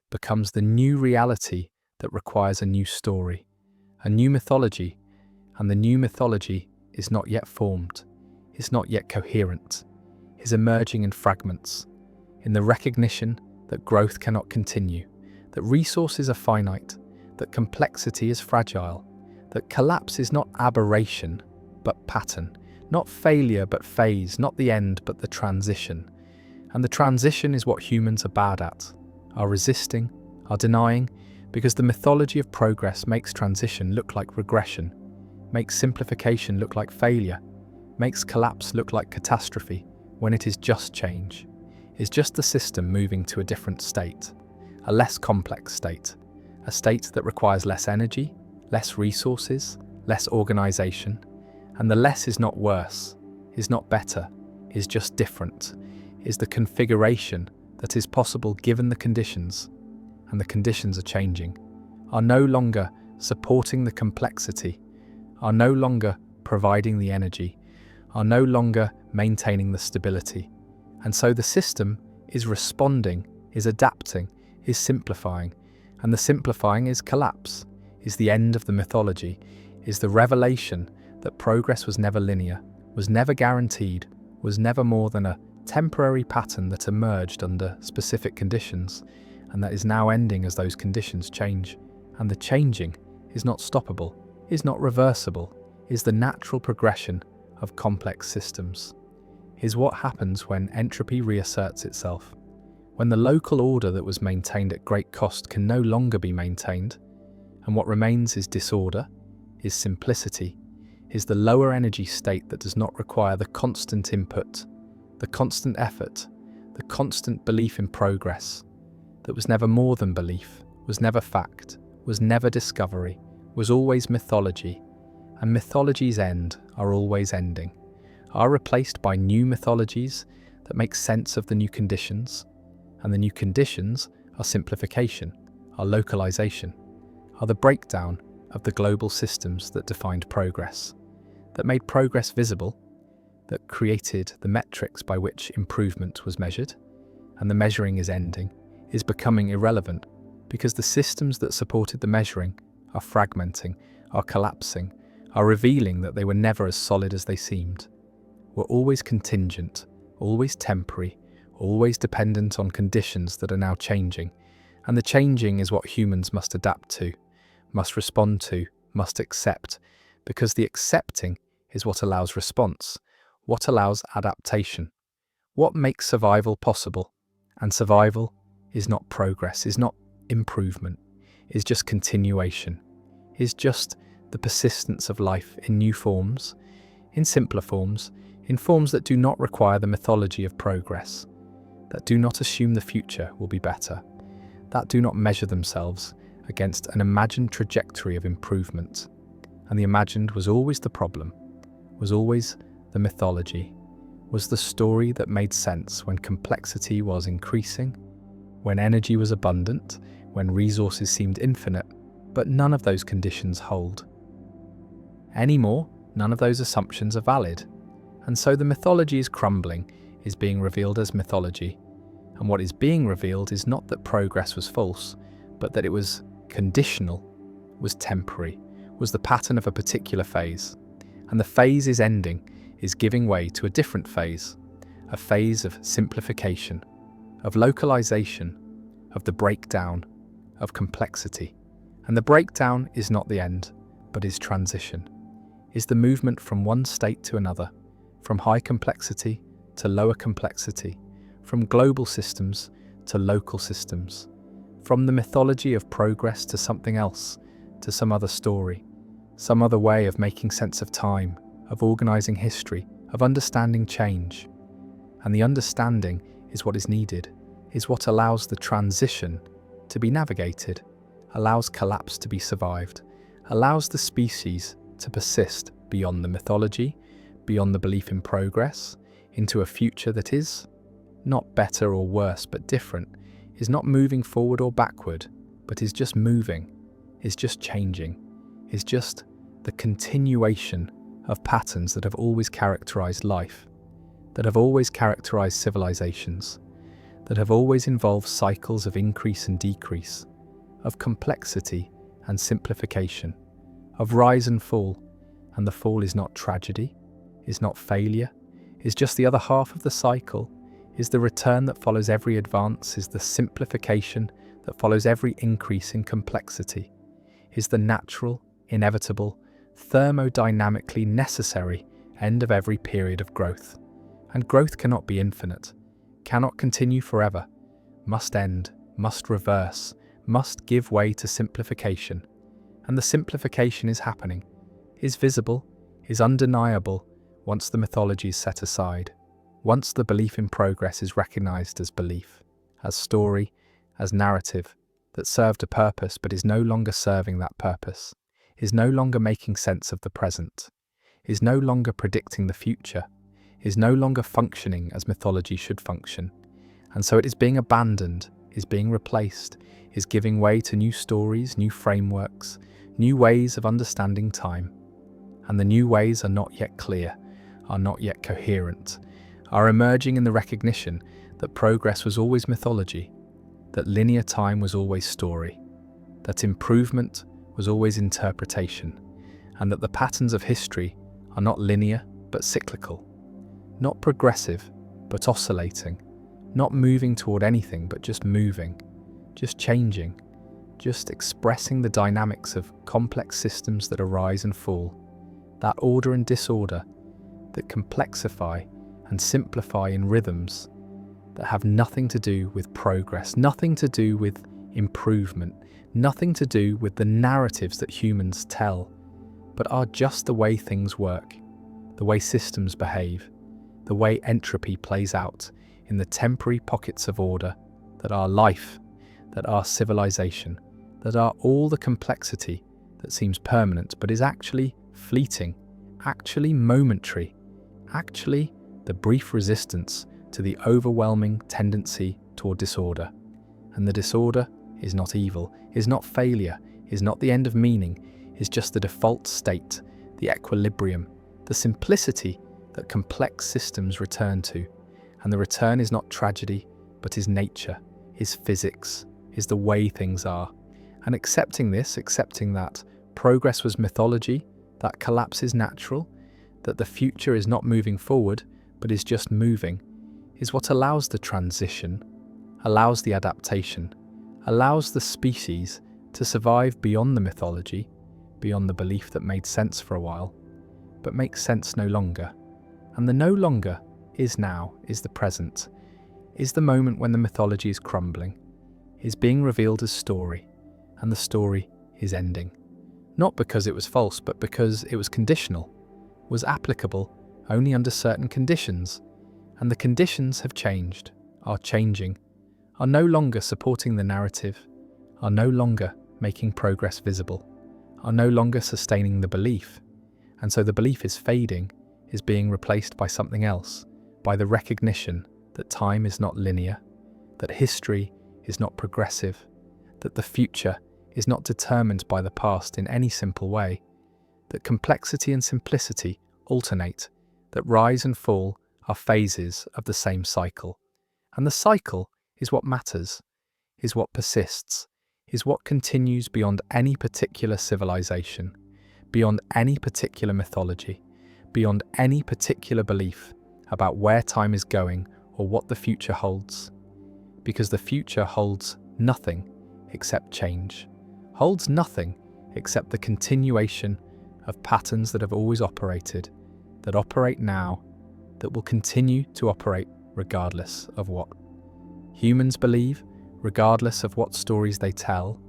becomes the new reality that requires a new story, a new mythology, and the new mythology is not yet formed, is not yet coherent, is emerging in fragments, in the recognition that growth cannot continue, that resources are finite, that complexity is fragile, that collapse is not aberration, but pattern, not failure but phase, not the end but the transition. And the transition is what humans are bad at, are resisting, are denying, because the mythology of progress makes transition look like regression, makes simplification look like failure, makes collapse look like catastrophe, when it is just change, is just the system moving to a different state, a less complex state, a state that requires less energy, less resources, less organization, and the less is not worse, is not better, is just different, is the configuration that is possible given the conditions, and the conditions are changing, are no longer supporting the complexity, are no longer providing the energy, are no longer maintaining the stability. And so the system is responding, is adapting, is simplifying, and the simplifying is collapse, is the end of the mythology, is the revelation that progress was never linear, was never guaranteed, was never more than a temporary pattern that emerged under specific conditions, and that is now ending as those conditions change. And the changing is not stoppable, is not reversible, is the natural progression of complex systems, is what happens when entropy reasserts itself, when the local order that was maintained at great cost can no longer be maintained, and what remains is disorder, is simplicity, is the lower energy state that does not require the constant input, the constant effort, the constant belief in progress, that was never more than belief, was never fact, was never discovery, was always mythology, and mythologies end, are always ending, are replaced by new mythologies that make sense of the new conditions, and the new conditions are simplification, are localization, are the breakdown of the global systems that defined progress, that made progress visible, that created the metrics by which improvement was measured, and the measuring is ending, is becoming irrelevant, because the systems that supported the measuring are fragmenting, are collapsing, are revealing that they were never as solid as they seemed, were always contingent, always temporary, always dependent on conditions that are now changing, and the changing is what humans must adapt to, must respond to, must accept, because the accepting is what allows response, what allows adaptation, what makes survival possible. And survival is not progress, is not improvement, is just continuation, is just the persistence of life in new forms, in simpler forms, in forms that do not require the mythology of progress, that do not assume the future will be better, that do not measure themselves against an imagined trajectory of improvement. And the imagined was always the problem, was always the mythology, was the story that made sense when complexity was increasing, when energy was abundant, when resources seemed infinite, but none of those conditions hold. Anymore, none of those assumptions are valid. And so the mythology is crumbling, is being revealed as mythology. And what is being revealed is not that progress was false, but that it was conditional, was temporary, was the pattern of a particular phase. And the phase is ending, is giving way to a different phase, a phase of simplification, of localization, of the breakdown, of complexity. And the breakdown is not the end, but is transition, is the movement from one state to another, from high complexity to lower complexity, from global systems to local systems, from the mythology of progress to something else, to some other story, some other way of making sense of time, of organizing history, of understanding change. And the understanding is what is needed, is what allows the transition to be navigated, allows collapse to be survived, allows the species to persist beyond the mythology, beyond the belief in progress, into a future that is not better or worse but different, is not moving forward or backward, but is just moving, is just changing, is just the continuation of patterns that have always characterized life. that have always characterized civilizations, that have always involved cycles of increase and decrease, of complexity and simplification, of rise and fall, and the fall is not tragedy, is not failure, is just the other half of the cycle, is the return that follows every advance, is the simplification that follows every increase in complexity, is the natural, inevitable, thermodynamically necessary end of every period of growth. And growth cannot be infinite, cannot continue forever, must end, must reverse, must give way to simplification. And the simplification is happening, is visible, is undeniable once the mythology is set aside, once the belief in progress is recognized as belief, as story, as narrative that served a purpose but is no longer serving that purpose, is no longer making sense of the present, is no longer predicting the future, is no longer functioning as mythology should function, and so it is being abandoned, is being replaced, is giving way to new stories, new frameworks, new ways of understanding time. And the new ways are not yet clear, are not yet coherent, are emerging in the recognition that progress was always mythology, that linear time was always story, that improvement was always interpretation, and that the patterns of history are not linear but cyclical, not progressive but oscillating, not moving toward anything but just moving, just changing, just expressing the dynamics of complex systems that arise and fall, that order and disorder, that complexify and simplify in rhythms that have nothing to do with progress, nothing to do with improvement, nothing to do with the narratives that humans tell, but are just the way things work, the way systems behave, the way entropy plays out in the temporary pockets of order that are life, that are civilization, that are all the complexity that seems permanent but is actually fleeting, actually momentary, actually the brief resistance to the overwhelming tendency toward disorder. And the disorder is not evil, is not failure, is not the end of meaning, is just the default state, the equilibrium, the simplicity that complex systems return to. And the return is not tragedy, but is nature, is physics, is the way things are. And accepting this, accepting that progress was mythology, that collapse is natural, that the future is not moving forward, but is just moving, is what allows the transition, allows the adaptation, allows the species to survive beyond the mythology, beyond the belief that made sense for a while, but makes sense no longer. And the no longer is now, is the present, is the moment when the mythology is crumbling, is being revealed as story, and the story is ending. Not because it was false, but because it was conditional, was applicable only under certain conditions, and the conditions have changed, are changing, are no longer supporting the narrative, are no longer making progress visible, are no longer sustaining the belief, and so the belief is fading, is being replaced by something else, by the recognition that time is not linear, that history is not progressive, that the future is not determined by the past in any simple way, that complexity and simplicity alternate, that rise and fall are phases of the same cycle. And the cycle is what matters, is what persists, is what continues beyond any particular civilization, beyond any particular mythology, beyond any particular belief about where time is going or what the future holds. Because the future holds nothing except change, holds nothing except the continuation of patterns that have always operated, that operate now, that will continue to operate regardless of what humans believe, regardless of what stories they tell,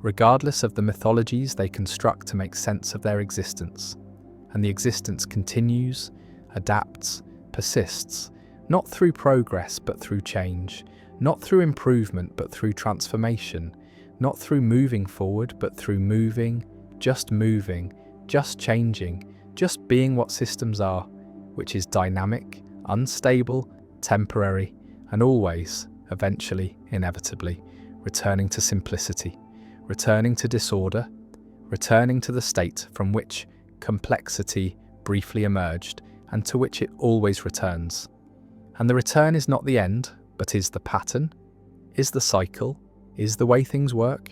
regardless of the mythologies they construct to make sense of their existence. And the existence continues, adapts, persists, not through progress but through change, not through improvement but through transformation, not through moving forward but through moving, just changing, just being what systems are, which is dynamic, unstable, temporary, and always, eventually, inevitably, returning to simplicity, returning to disorder, returning to the state from which complexity briefly emerged and to which it always returns, And the return is not the end, but is the pattern, is the cycle, is the way things work.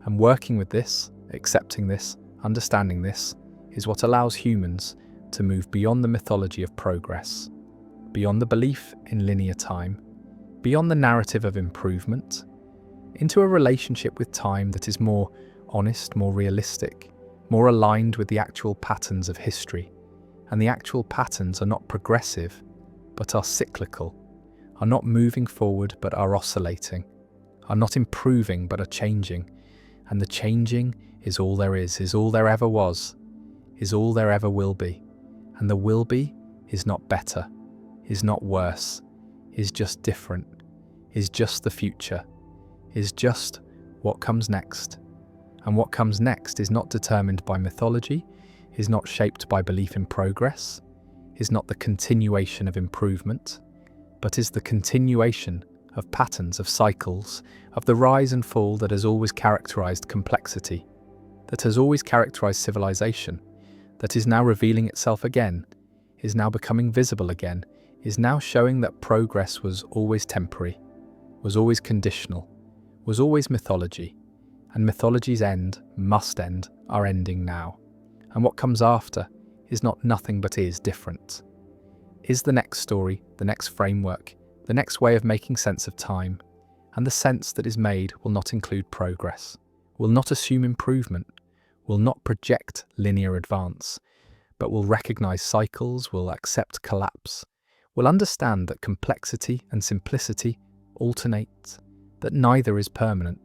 And working with this, accepting this, understanding this, is what allows humans to move beyond the mythology of progress, beyond the belief in linear time, beyond the narrative of improvement, into a relationship with time that is more honest, more realistic, more aligned with the actual patterns of history. And the actual patterns are not progressive, but are cyclical, are not moving forward but are oscillating, are not improving but are changing. And the changing is all there is all there ever was, is all there ever will be. And the will be is not better, is not worse, is just different, is just the future, is just what comes next. And what comes next is not determined by mythology, is not shaped by belief in progress, is not the continuation of improvement, but is the continuation of patterns, of cycles, of the rise and fall that has always characterized complexity, that has always characterized civilization, that is now revealing itself again, is now becoming visible again, is now showing that progress was always temporary, was always conditional, was always mythology, and mythology's end, must end, are ending now. And what comes after is not nothing but is different. Is the next story, the next framework, the next way of making sense of time, and the sense that is made will not include progress, will not assume improvement, will not project linear advance, but will recognize cycles, will accept collapse, will understand that complexity and simplicity alternate, that neither is permanent,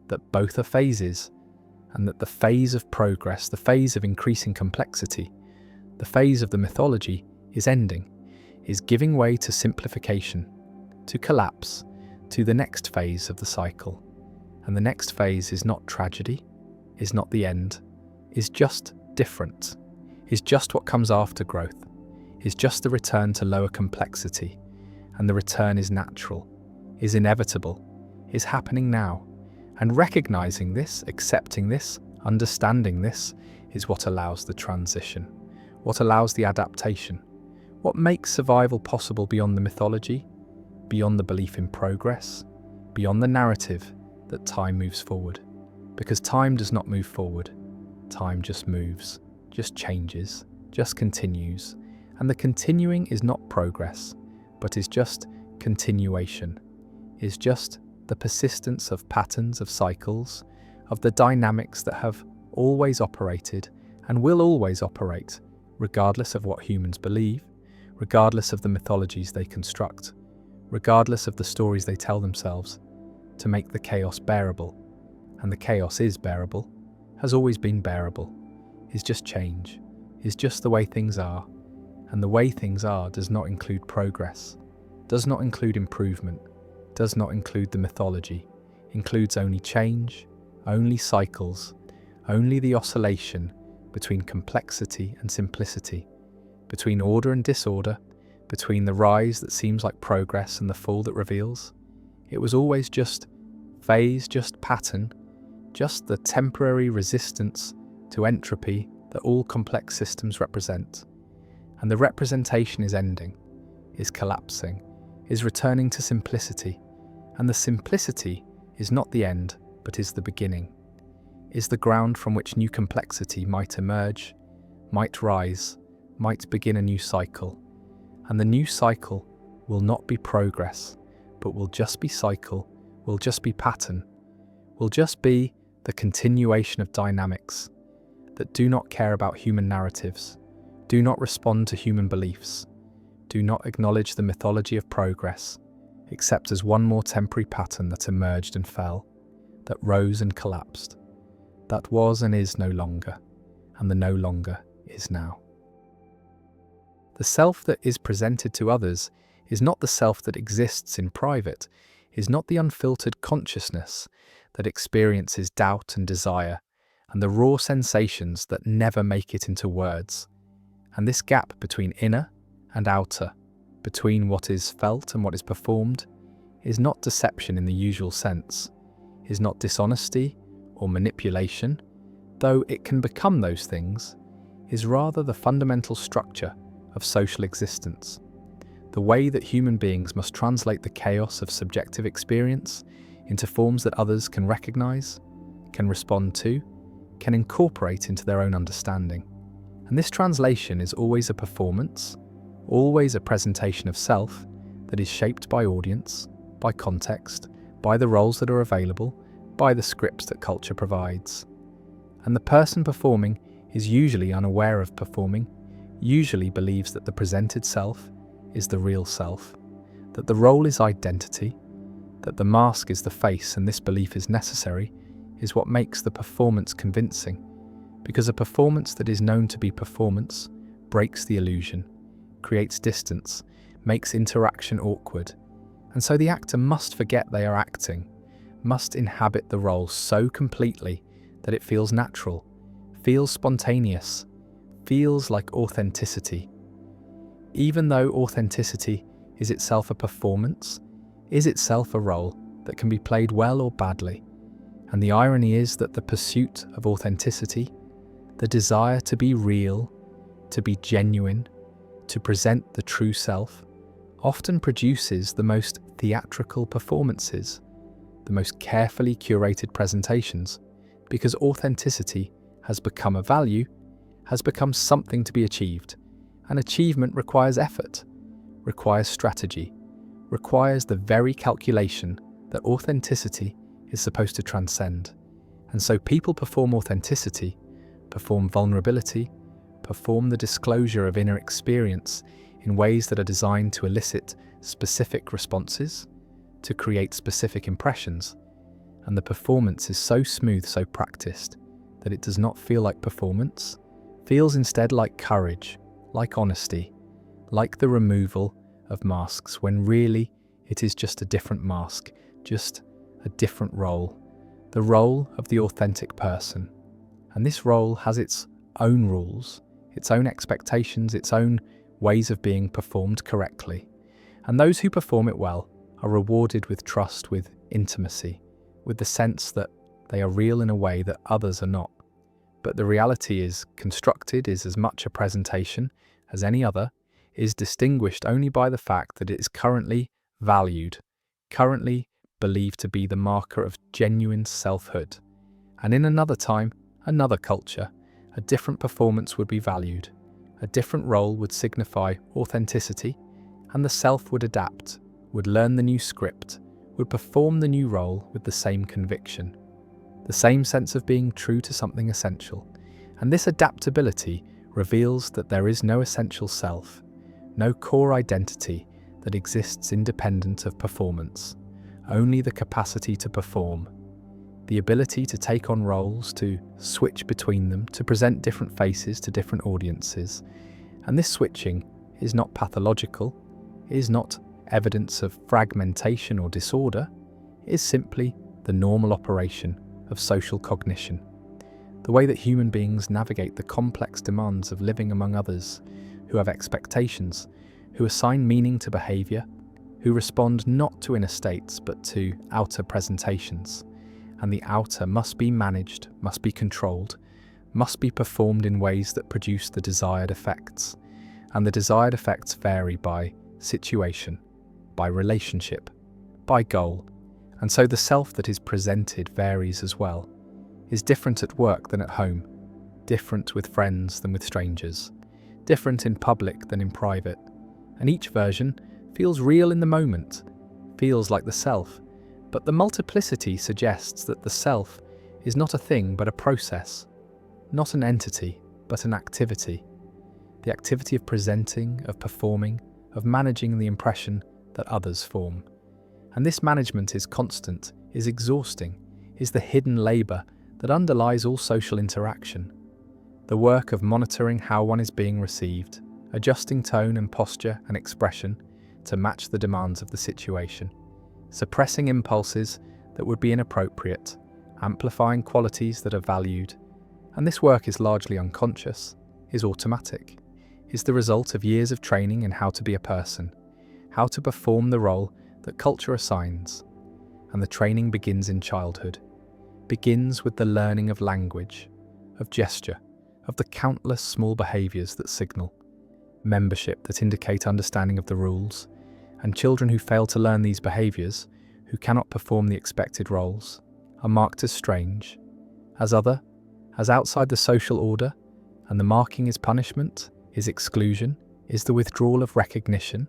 that both are phases, and that the phase of progress, the phase of increasing complexity, the phase of the mythology is ending, is giving way to simplification, to collapse, to the next phase of the cycle. And the next phase is not tragedy, is not the end, is just different, is just what comes after growth, is just the return to lower complexity. And the return is natural, is inevitable, is happening now. And recognizing this, accepting this, understanding this is what allows the transition, what allows the adaptation, what makes survival possible beyond the mythology, beyond the belief in progress, beyond the narrative that time moves forward. Because time does not move forward, time just moves, just changes, just continues. And the continuing is not progress, but is just continuation, is just the persistence of patterns, of cycles, of the dynamics that have always operated and will always operate, regardless of what humans believe, regardless of the mythologies they construct, regardless of the stories they tell themselves, to make the chaos bearable. And the chaos is bearable, has always been bearable, is just change, is just the way things are. And the way things are does not include progress, does not include improvement, does not include the mythology, includes only change, only cycles, only the oscillation between complexity and simplicity, between order and disorder, between the rise that seems like progress and the fall that reveals. It was always just phase, just pattern, just the temporary resistance to entropy that all complex systems represent. And the representation is ending, is collapsing, is returning to simplicity, and the simplicity is not the end, but is the beginning, is the ground from which new complexity might emerge, might rise, might begin a new cycle. And the new cycle will not be progress, but will just be cycle, will just be pattern, will just be the continuation of dynamics that do not care about human narratives, do not respond to human beliefs, do not acknowledge the mythology of progress, except as one more temporary pattern that emerged and fell, that rose and collapsed, that was and is no longer, and the no longer is now. The self that is presented to others is not the self that exists in private, is not the unfiltered consciousness that experiences doubt and desire, and the raw sensations that never make it into words. And this gap between inner and outer, between what is felt and what is performed, is not deception in the usual sense, is not dishonesty or manipulation, though it can become those things, is rather the fundamental structure of social existence, the way that human beings must translate the chaos of subjective experience into forms that others can recognize, can respond to, can incorporate into their own understanding. And this translation is always a performance, always a presentation of self that is shaped by audience, by context, by the roles that are available, by the scripts that culture provides. And the person performing is usually unaware of performing, usually believes that the presented self is the real self, that the role is identity, that the mask is the face, and this belief is necessary, is what makes the performance convincing, because a performance that is known to be performance breaks the illusion, creates distance, makes interaction awkward, and so the actor must forget they are acting, must inhabit the role so completely that it feels natural, feels spontaneous, feels like authenticity. Even though authenticity is itself a performance, is itself a role that can be played well or badly. And the irony is that the pursuit of authenticity, the desire to be real, to be genuine, to present the true self, often produces the most theatrical performances, the most carefully curated presentations, because authenticity has become a value, has become something to be achieved. And achievement requires effort, requires strategy, requires the very calculation that authenticity is supposed to transcend. And so people perform authenticity, perform vulnerability, perform the disclosure of inner experience in ways that are designed to elicit specific responses, to create specific impressions. And the performance is so smooth, so practiced, that it does not feel like performance, feels instead like courage, like honesty, like the removal of masks, when really it is just a different mask, just a different role, the role of the authentic person. And this role has its own rules, its own expectations, its own ways of being performed correctly. And those who perform it well are rewarded with trust, with intimacy, with the sense that they are real in a way that others are not. But the reality is constructed, is as much a presentation as any other, is distinguished only by the fact that it is currently valued, currently believed to be the marker of genuine selfhood. And in another time, another culture, a different performance would be valued, a different role would signify authenticity, and the self would adapt, would learn the new script, would perform the new role with the same conviction, the same sense of being true to something essential. And this adaptability reveals that there is no essential self, no core identity that exists independent of performance, only the capacity to perform, the ability to take on roles, to switch between them, to present different faces to different audiences. And this switching is not pathological, is not evidence of fragmentation or disorder, it is simply the normal operation of social cognition, the way that human beings navigate the complex demands of living among others, who have expectations, who assign meaning to behaviour, who respond not to inner states but to outer presentations. And the outer must be managed, must be controlled, must be performed in ways that produce the desired effects. And the desired effects vary by situation, by relationship, by goal. And so the self that is presented varies as well, is different at work than at home, different with friends than with strangers, different in public than in private. And each version feels real in the moment, feels like the self. But the multiplicity suggests that the self is not a thing but a process, not an entity but an activity. The activity of presenting, of performing, of managing the impression that others form. And this management is constant, is exhausting, is the hidden labour that underlies all social interaction. The work of monitoring how one is being received, adjusting tone and posture and expression to match the demands of the situation, suppressing impulses that would be inappropriate, amplifying qualities that are valued. And this work is largely unconscious, is automatic, is the result of years of training in how to be a person, how to perform the role that culture assigns. And the training begins in childhood, begins with the learning of language, of gesture, of the countless small behaviours that signal. membership that indicate understanding of the rules, and children who fail to learn these behaviours, who cannot perform the expected roles, are marked as strange, as other, as outside the social order, and the marking is punishment, is exclusion, is the withdrawal of recognition,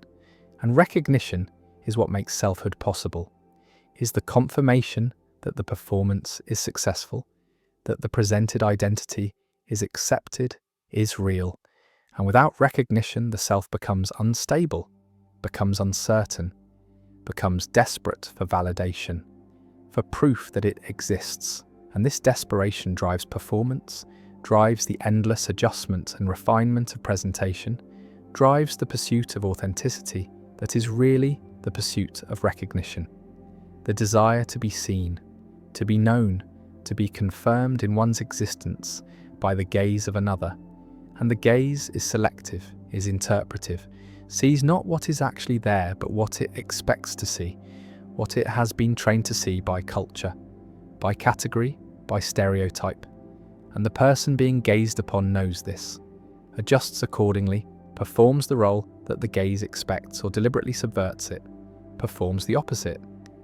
and recognition is what makes selfhood possible, is the confirmation that the performance is successful, that the presented identity is accepted, is real, and without recognition the self becomes unstable, becomes uncertain, becomes desperate for validation, for proof that it exists, and this desperation drives performance, drives the endless adjustment and refinement of presentation, drives the pursuit of authenticity that is really the pursuit of recognition, the desire to be seen, to be known, to be confirmed in one's existence by the gaze of another. And the gaze is selective, is interpretive, sees not what is actually there but what it expects to see, what it has been trained to see by culture, by category, by stereotype. And the person being gazed upon knows this, adjusts accordingly, performs the role that the gaze expects or deliberately subverts it, performs the opposite,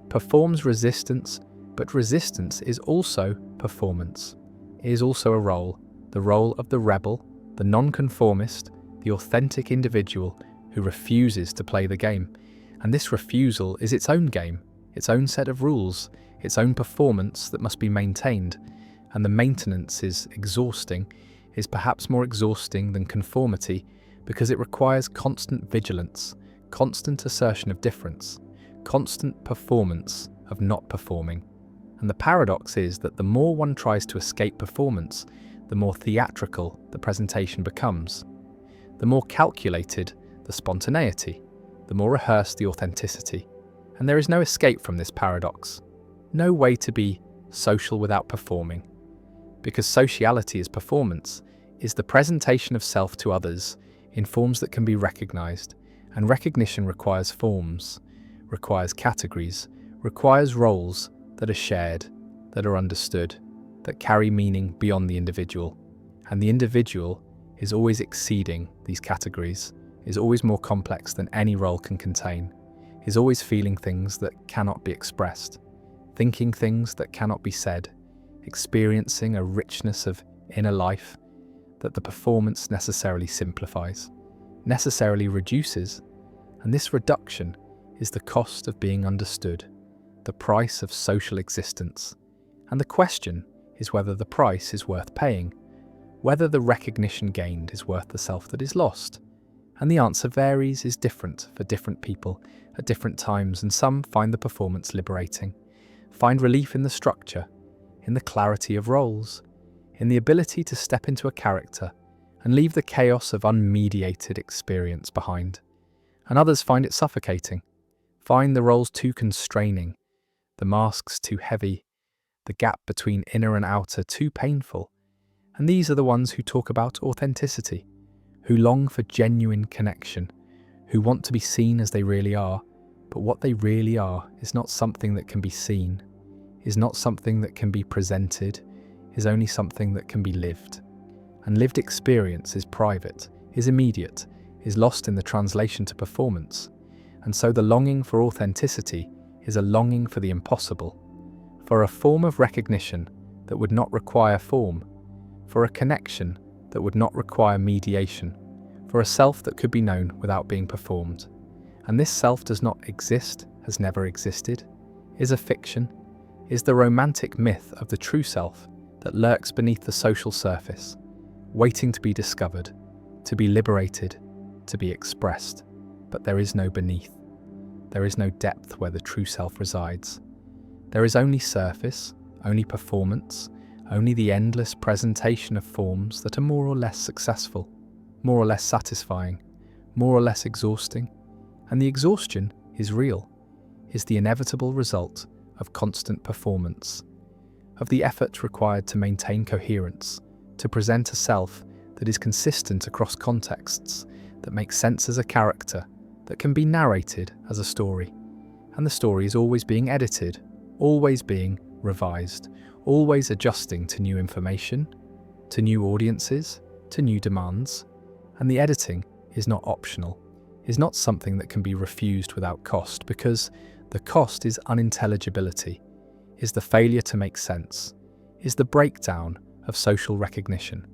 performs resistance, but resistance is also performance, is also a role, the role of the rebel, the nonconformist, the authentic individual who refuses to play the game. And this refusal is its own game, its own set of rules, its own performance that must be maintained. And the maintenance is exhausting, is perhaps more exhausting than conformity, because it requires constant vigilance, constant assertion of difference, constant performance of not performing. And the paradox is that the more one tries to escape performance, the more theatrical the presentation becomes. The more calculated the spontaneity, the more rehearsed the authenticity. And there is no escape from this paradox, no way to be social without performing. Because sociality is performance, is the presentation of self to others in forms that can be recognized, and recognition requires forms, requires categories, requires roles that are shared, that are understood, that carry meaning beyond the individual. And the individual is always exceeding these categories, is always more complex than any role can contain, is always feeling things that cannot be expressed, thinking things that cannot be said, experiencing a richness of inner life that the performance necessarily simplifies, necessarily reduces, and this reduction is the cost of being understood, the price of social existence. And the question is whether the price is worth paying, whether the recognition gained is worth the self that is lost. And the answer varies, is different for different people at different times, and some find the performance liberating, find relief in the structure, in the clarity of roles, in the ability to step into a character and leave the chaos of unmediated experience behind. And others find it suffocating, find the roles too constraining, the masks too heavy, the gap between inner and outer too painful. And these are the ones who talk about authenticity, who long for genuine connection, who want to be seen as they really are, but what they really are is not something that can be seen, is not something that can be presented, is only something that can be lived. And lived experience is private, is immediate, is lost in the translation to performance. And so the longing for authenticity is a longing for the impossible, for a form of recognition that would not require form, for a connection that would not require mediation, for a self that could be known without being performed. And this self does not exist, has never existed, is a fiction, is the romantic myth of the true self that lurks beneath the social surface, waiting to be discovered, to be liberated, to be expressed. But there is no beneath. There is no depth where the true self resides. There is only surface, only performance, only the endless presentation of forms that are more or less successful, more or less satisfying, more or less exhausting. And the exhaustion is real, is the inevitable result of constant performance, of the effort required to maintain coherence, to present a self that is consistent across contexts, that makes sense as a character, that can be narrated as a story. And the story is always being edited, always being revised, always adjusting to new information, to new audiences, to new demands. And the editing is not optional, is not something that can be refused without cost, because the cost is unintelligibility, is the failure to make sense, is the breakdown of social recognition.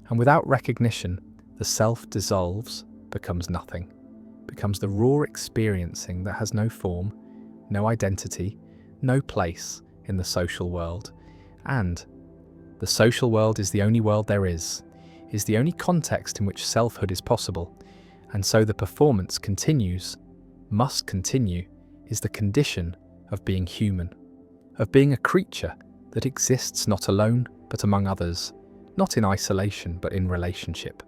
And without recognition, the self dissolves, becomes nothing, becomes the raw experiencing that has no form, no identity, no place in the social world. And the social world is the only world there is the only context in which selfhood is possible. And so the performance continues, must continue, is the condition of being human, of being a creature that exists not alone but among others, not in isolation but in relationship.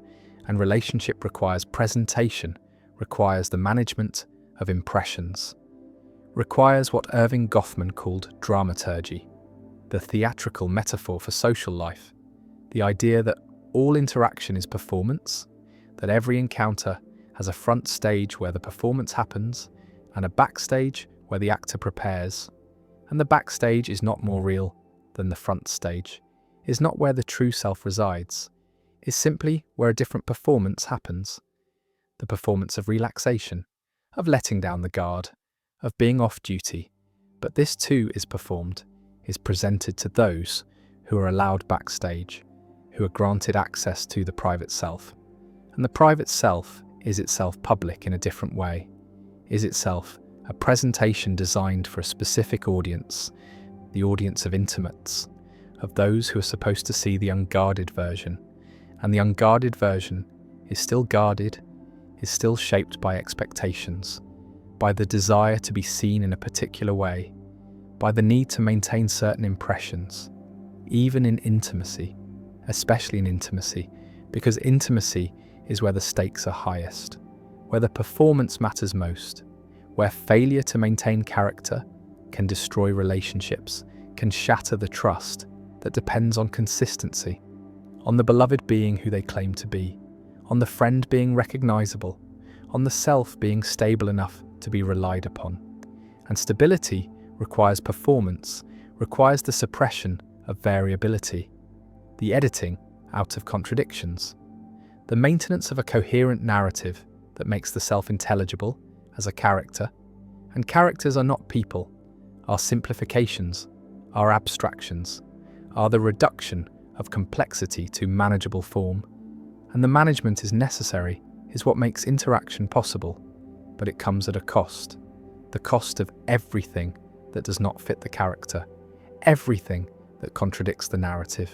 And relationship requires presentation, requires the management of impressions, requires what Irving Goffman called dramaturgy, the theatrical metaphor for social life, the idea that all interaction is performance, that every encounter has a front stage where the performance happens and a backstage where the actor prepares, and the backstage is not more real than the front stage, is not where the true self resides, is simply where a different performance happens, the performance of relaxation, of letting down the guard, of being off duty. But this too is performed, is presented to those who are allowed backstage, who are granted access to the private self. And the private self is itself public in a different way, is itself a presentation designed for a specific audience, the audience of intimates, of those who are supposed to see the unguarded version. And the unguarded version is still guarded, is still shaped by expectations, by the desire to be seen in a particular way, by the need to maintain certain impressions, even in intimacy, especially in intimacy, because intimacy is where the stakes are highest, where the performance matters most, where failure to maintain character can destroy relationships, can shatter the trust that depends on consistency, on the beloved being who they claim to be, on the friend being recognizable, on the self being stable enough to be relied upon. And stability requires performance, requires the suppression of variability, the editing out of contradictions, the maintenance of a coherent narrative that makes the self intelligible as a character. And characters are not people, are simplifications, are abstractions, are the reduction of complexity to manageable form. And the management is necessary, is what makes interaction possible, but it comes at a cost, the cost of everything that does not fit the character, everything that contradicts the narrative,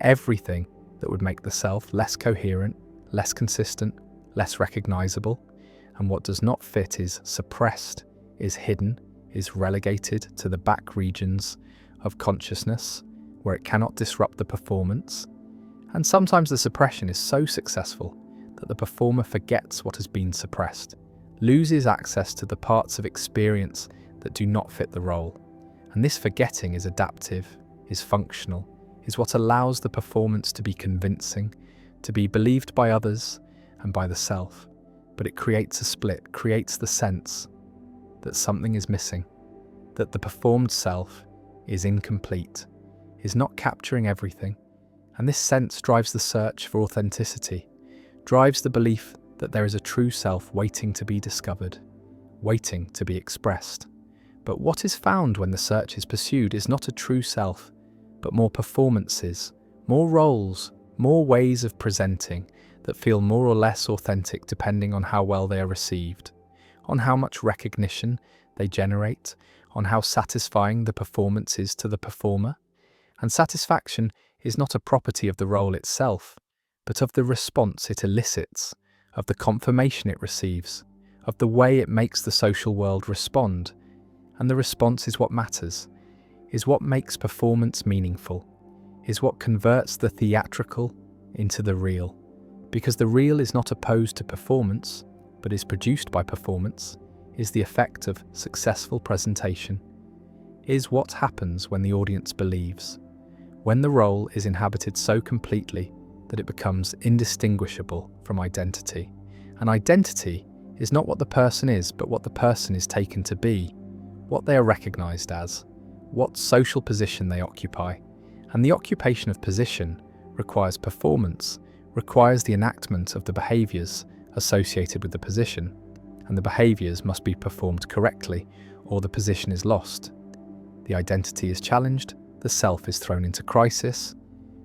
everything that would make the self less coherent, less consistent, less recognizable. And what does not fit is suppressed, is hidden, is relegated to the back regions of consciousness where it cannot disrupt the performance. And sometimes the suppression is so successful that the performer forgets what has been suppressed, loses access to the parts of experience that do not fit the role. And this forgetting is adaptive, is functional, is what allows the performance to be convincing, to be believed by others and by the self. But it creates a split, creates the sense that something is missing, that the performed self is incomplete, is not capturing everything. And this sense drives the search for authenticity, drives the belief that there is a true self waiting to be discovered, waiting to be expressed. But what is found when the search is pursued is not a true self, but more performances, more roles, more ways of presenting that feel more or less authentic depending on how well they are received, on how much recognition they generate, on how satisfying the performance is to the performer. And satisfaction is not a property of the role itself, but of the response it elicits, of the confirmation it receives, of the way it makes the social world respond. And the response is what matters, is what makes performance meaningful, is what converts the theatrical into the real. Because the real is not opposed to performance, but is produced by performance, is the effect of successful presentation, is what happens when the audience believes, when the role is inhabited so completely that it becomes indistinguishable from identity. And identity is not what the person is, but what the person is taken to be, what they are recognized as, what social position they occupy. And the occupation of position requires performance, requires the enactment of the behaviors associated with the position, and the behaviours must be performed correctly or the position is lost. The identity is challenged, the self is thrown into crisis,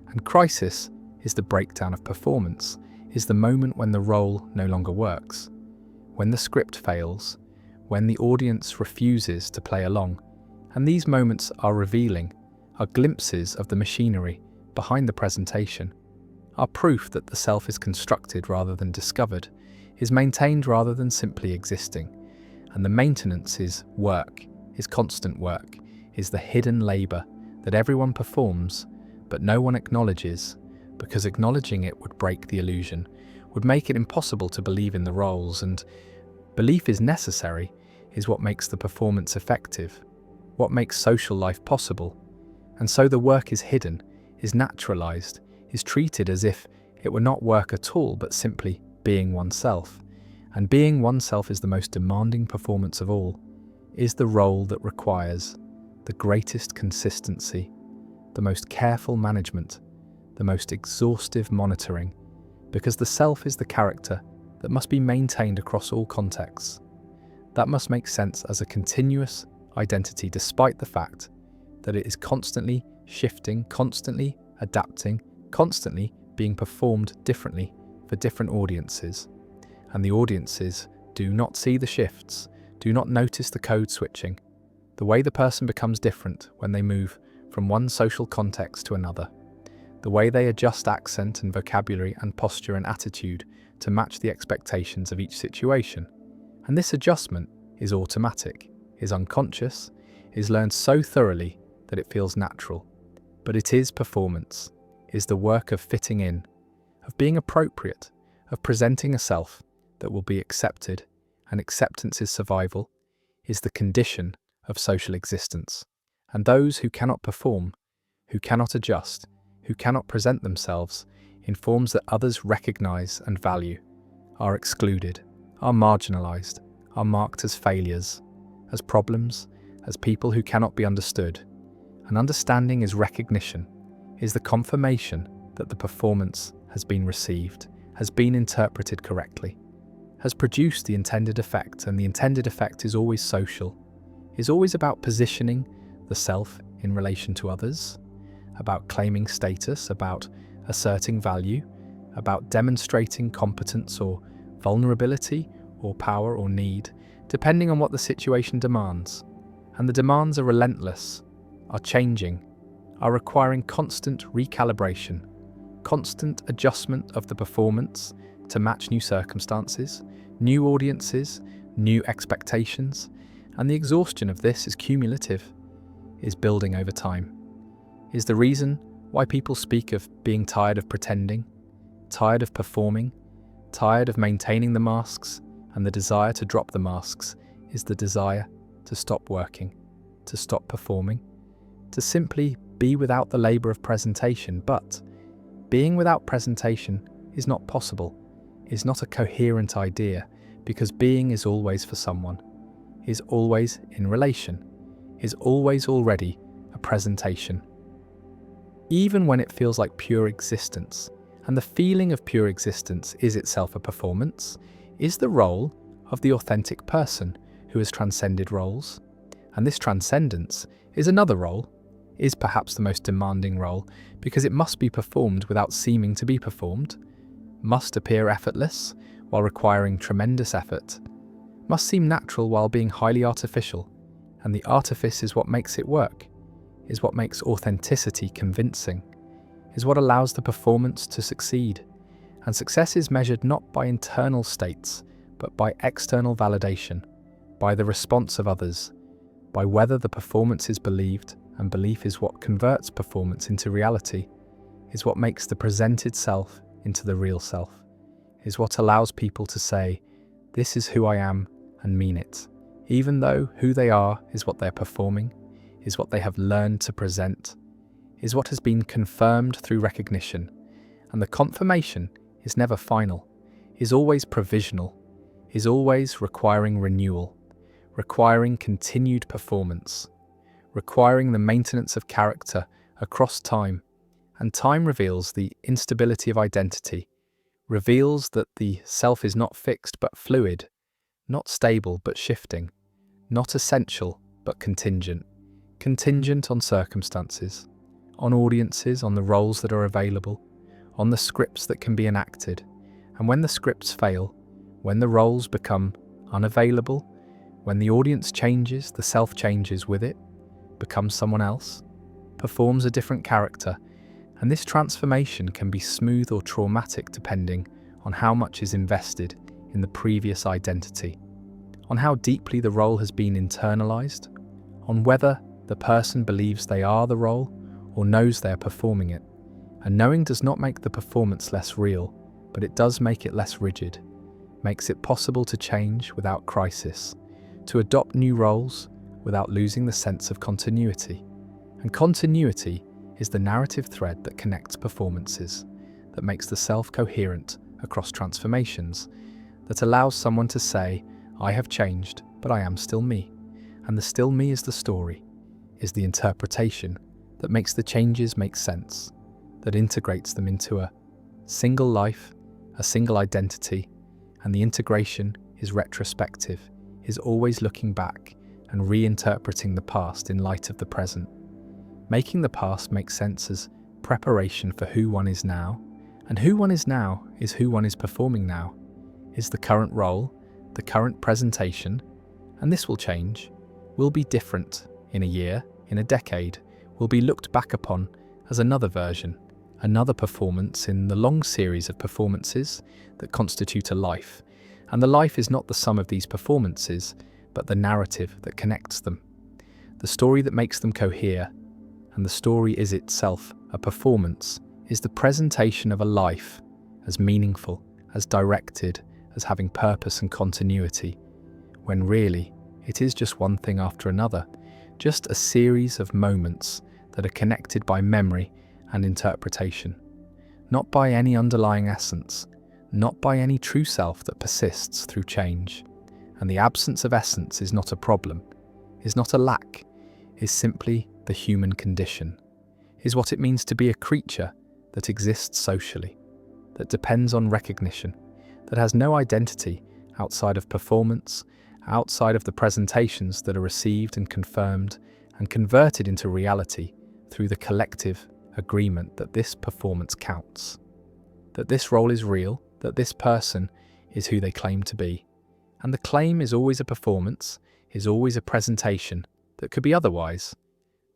and crisis is the breakdown of performance, is the moment when the role no longer works, when the script fails, when the audience refuses to play along. And these moments are revealing, are glimpses of the machinery behind the presentation, are proof that the self is constructed rather than discovered, is maintained rather than simply existing. And the maintenance is work, is constant work, is the hidden labour that everyone performs but no one acknowledges, because acknowledging it would break the illusion, would make it impossible to believe in the roles, and belief is necessary, is what makes the performance effective, what makes social life possible. And so the work is hidden, is naturalised, is treated as if it were not work at all but simply being oneself. And being oneself is the most demanding performance of all, is the role that requires the greatest consistency, the most careful management, the most exhaustive monitoring, because the self is the character that must be maintained across all contexts. That must make sense as a continuous identity despite the fact that it is constantly shifting, constantly adapting, constantly being performed differently for different audiences. And the audiences do not see the shifts, do not notice the code switching, the way the person becomes different when they move from one social context to another, the way they adjust accent and vocabulary and posture and attitude to match the expectations of each situation. And this adjustment is automatic, is unconscious, is learned so thoroughly that it feels natural. But it is performance, is the work of fitting in, of being appropriate, of presenting a self that will be accepted, and acceptance is survival, is the condition of social existence. And those who cannot perform, who cannot adjust, who cannot present themselves in forms that others recognise and value, are excluded, are marginalised, are marked as failures, as problems, as people who cannot be understood. And understanding is recognition, is the confirmation that the performance has been received, has been interpreted correctly, has produced the intended effect, and the intended effect is always social, is always about positioning the self in relation to others, about claiming status, about asserting value, about demonstrating competence or vulnerability or power or need, depending on what the situation demands. And the demands are relentless, are changing, are requiring constant recalibration, constant adjustment of the performance to match new circumstances, new audiences, new expectations, and the exhaustion of this is cumulative, is building over time, is the reason why people speak of being tired of pretending, tired of performing, tired of maintaining the masks, and the desire to drop the masks is the desire to stop working, to stop performing, to simply be without the labour of presentation. But being without presentation is not possible, is not a coherent idea, because being is always for someone, is always in relation, is always already a presentation. Even when it feels like pure existence, and the feeling of pure existence is itself a performance, is the role of the authentic person who has transcended roles. And this transcendence is another role, is perhaps the most demanding role, because it must be performed without seeming to be performed, must appear effortless while requiring tremendous effort, must seem natural while being highly artificial, and the artifice is what makes it work, is what makes authenticity convincing, is what allows the performance to succeed. And success is measured not by internal states, but by external validation, by the response of others, by whether the performance is believed, and belief is what converts performance into reality, is what makes the presented self into the real self, is what allows people to say, "This is who I am," and mean it, even though who they are is what they're performing, is what they have learned to present, is what has been confirmed through recognition. And the confirmation is never final, is always provisional, is always requiring renewal, requiring continued performance, requiring the maintenance of character across time. And time reveals the instability of identity, reveals that the self is not fixed but fluid, not stable but shifting, not essential but contingent, contingent on circumstances, on audiences, on the roles that are available, on the scripts that can be enacted. And when the scripts fail, when the roles become unavailable, when the audience changes, the self changes with it, becomes someone else, performs a different character, and this transformation can be smooth or traumatic depending on how much is invested in the previous identity, on how deeply the role has been internalized, on whether the person believes they are the role or knows they are performing it. And knowing does not make the performance less real, but it does make it less rigid, makes it possible to change without crisis, to adopt new roles without losing the sense of continuity. And continuity is the narrative thread that connects performances, that makes the self coherent across transformations, that allows someone to say, I have changed, but I am still me. And the still me is the story, is the interpretation that makes the changes make sense, that integrates them into a single life, a single identity, and the integration is retrospective, is always looking back and reinterpreting the past in light of the present. Making the past make sense as preparation for who one is now, and who one is now is who one is performing now, is the current role, the current presentation, and this will change, will be different in a year, in a decade, will be looked back upon as another version, another performance in the long series of performances that constitute a life. And the life is not the sum of these performances, but the narrative that connects them, the story that makes them cohere. And the story is itself a performance, is the presentation of a life as meaningful, as directed, as having purpose and continuity, when really it is just one thing after another, just a series of moments that are connected by memory and interpretation, not by any underlying essence, not by any true self that persists through change. And the absence of essence is not a problem, is not a lack, is simply the human condition, is what it means to be a creature that exists socially, that depends on recognition, that has no identity outside of performance, outside of the presentations that are received and confirmed and converted into reality through the collective agreement that this performance counts, that this role is real, that this person is who they claim to be. And the claim is always a performance, is always a presentation that could be otherwise,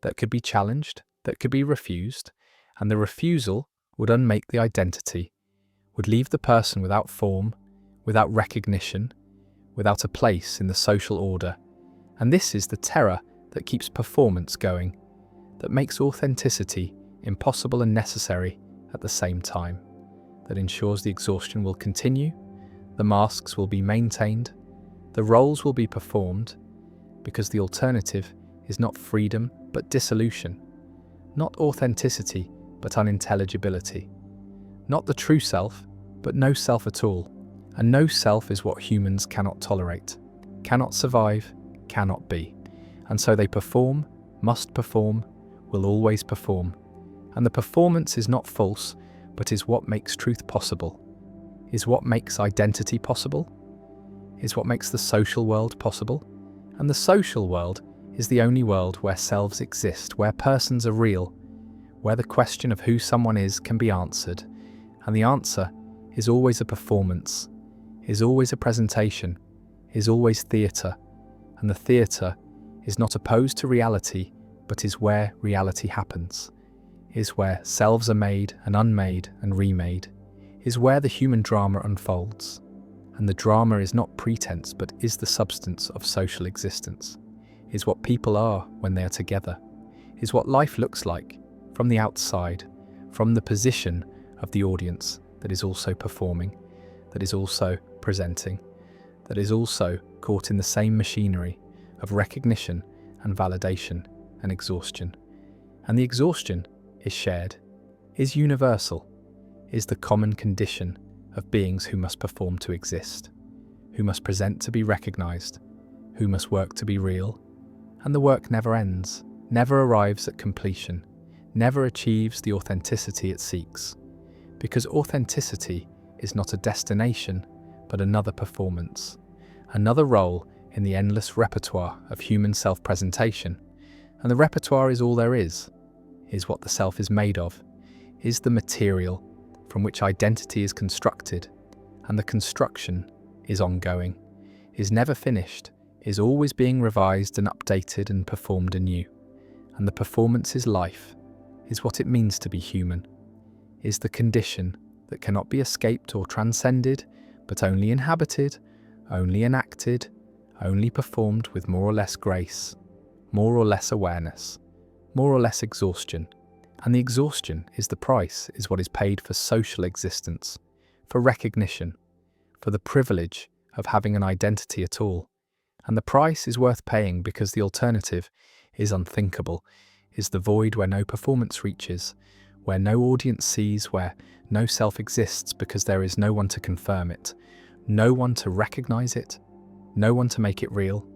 that could be challenged, that could be refused, and the refusal would unmake the identity, would leave the person without form, without recognition, without a place in the social order. And this is the terror that keeps performance going, that makes authenticity impossible and necessary at the same time, that ensures the exhaustion will continue, the masks will be maintained, the roles will be performed, because the alternative is not freedom but dissolution, not authenticity but unintelligibility, not the true self but no self at all. And no self is what humans cannot tolerate, cannot survive, cannot be. And so they perform, must perform, will always perform. And the performance is not false, but is what makes truth possible, is what makes identity possible, is what makes the social world possible. And the social world is the only world where selves exist, where persons are real, where the question of who someone is can be answered. And the answer is always a performance, is always a presentation, is always theatre. And the theatre is not opposed to reality, but is where reality happens, is where selves are made and unmade and remade, is where the human drama unfolds. And the drama is not pretense, but is the substance of social existence, is what people are when they are together, is what life looks like from the outside, from the position of the audience that is also performing, that is also presenting, that is also caught in the same machinery of recognition and validation and exhaustion. And the exhaustion is shared, is universal, is the common condition of beings who must perform to exist, who must present to be recognized, who must work to be real. And the work never ends, never arrives at completion, never achieves the authenticity it seeks, because authenticity is not a destination, but another performance, another role in the endless repertoire of human self-presentation. And the repertoire is all there is what the self is made of, is the material from which identity is constructed, and the construction is ongoing, is never finished, is always being revised and updated and performed anew. And the performance is life, is what it means to be human, is the condition that cannot be escaped or transcended, but only inhabited, only enacted, only performed with more or less grace, more or less awareness, more or less exhaustion. And the exhaustion is the price, is what is paid for social existence, for recognition, for the privilege of having an identity at all. And the price is worth paying because the alternative is unthinkable, is the void where no performance reaches, where no audience sees, where no self exists because there is no one to confirm it, no one to recognize it, no one to make it real.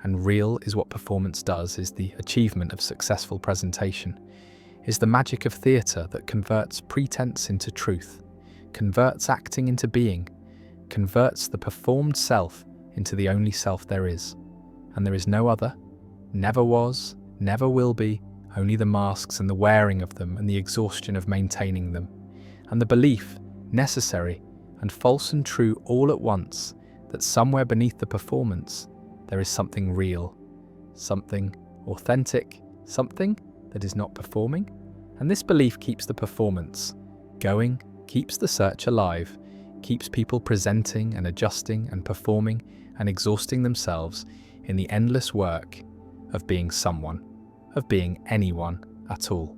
And real is what performance does, is the achievement of successful presentation, is the magic of theatre that converts pretense into truth, converts acting into being, converts the performed self into the only self there is. And there is no other, never was, never will be, only the masks and the wearing of them and the exhaustion of maintaining them, and the belief, necessary and false and true all at once, that somewhere beneath the performance there is something real, something authentic, something that is not performing. And this belief keeps the performance going, keeps the search alive, keeps people presenting and adjusting and performing and exhausting themselves in the endless work of being someone, of being anyone at all.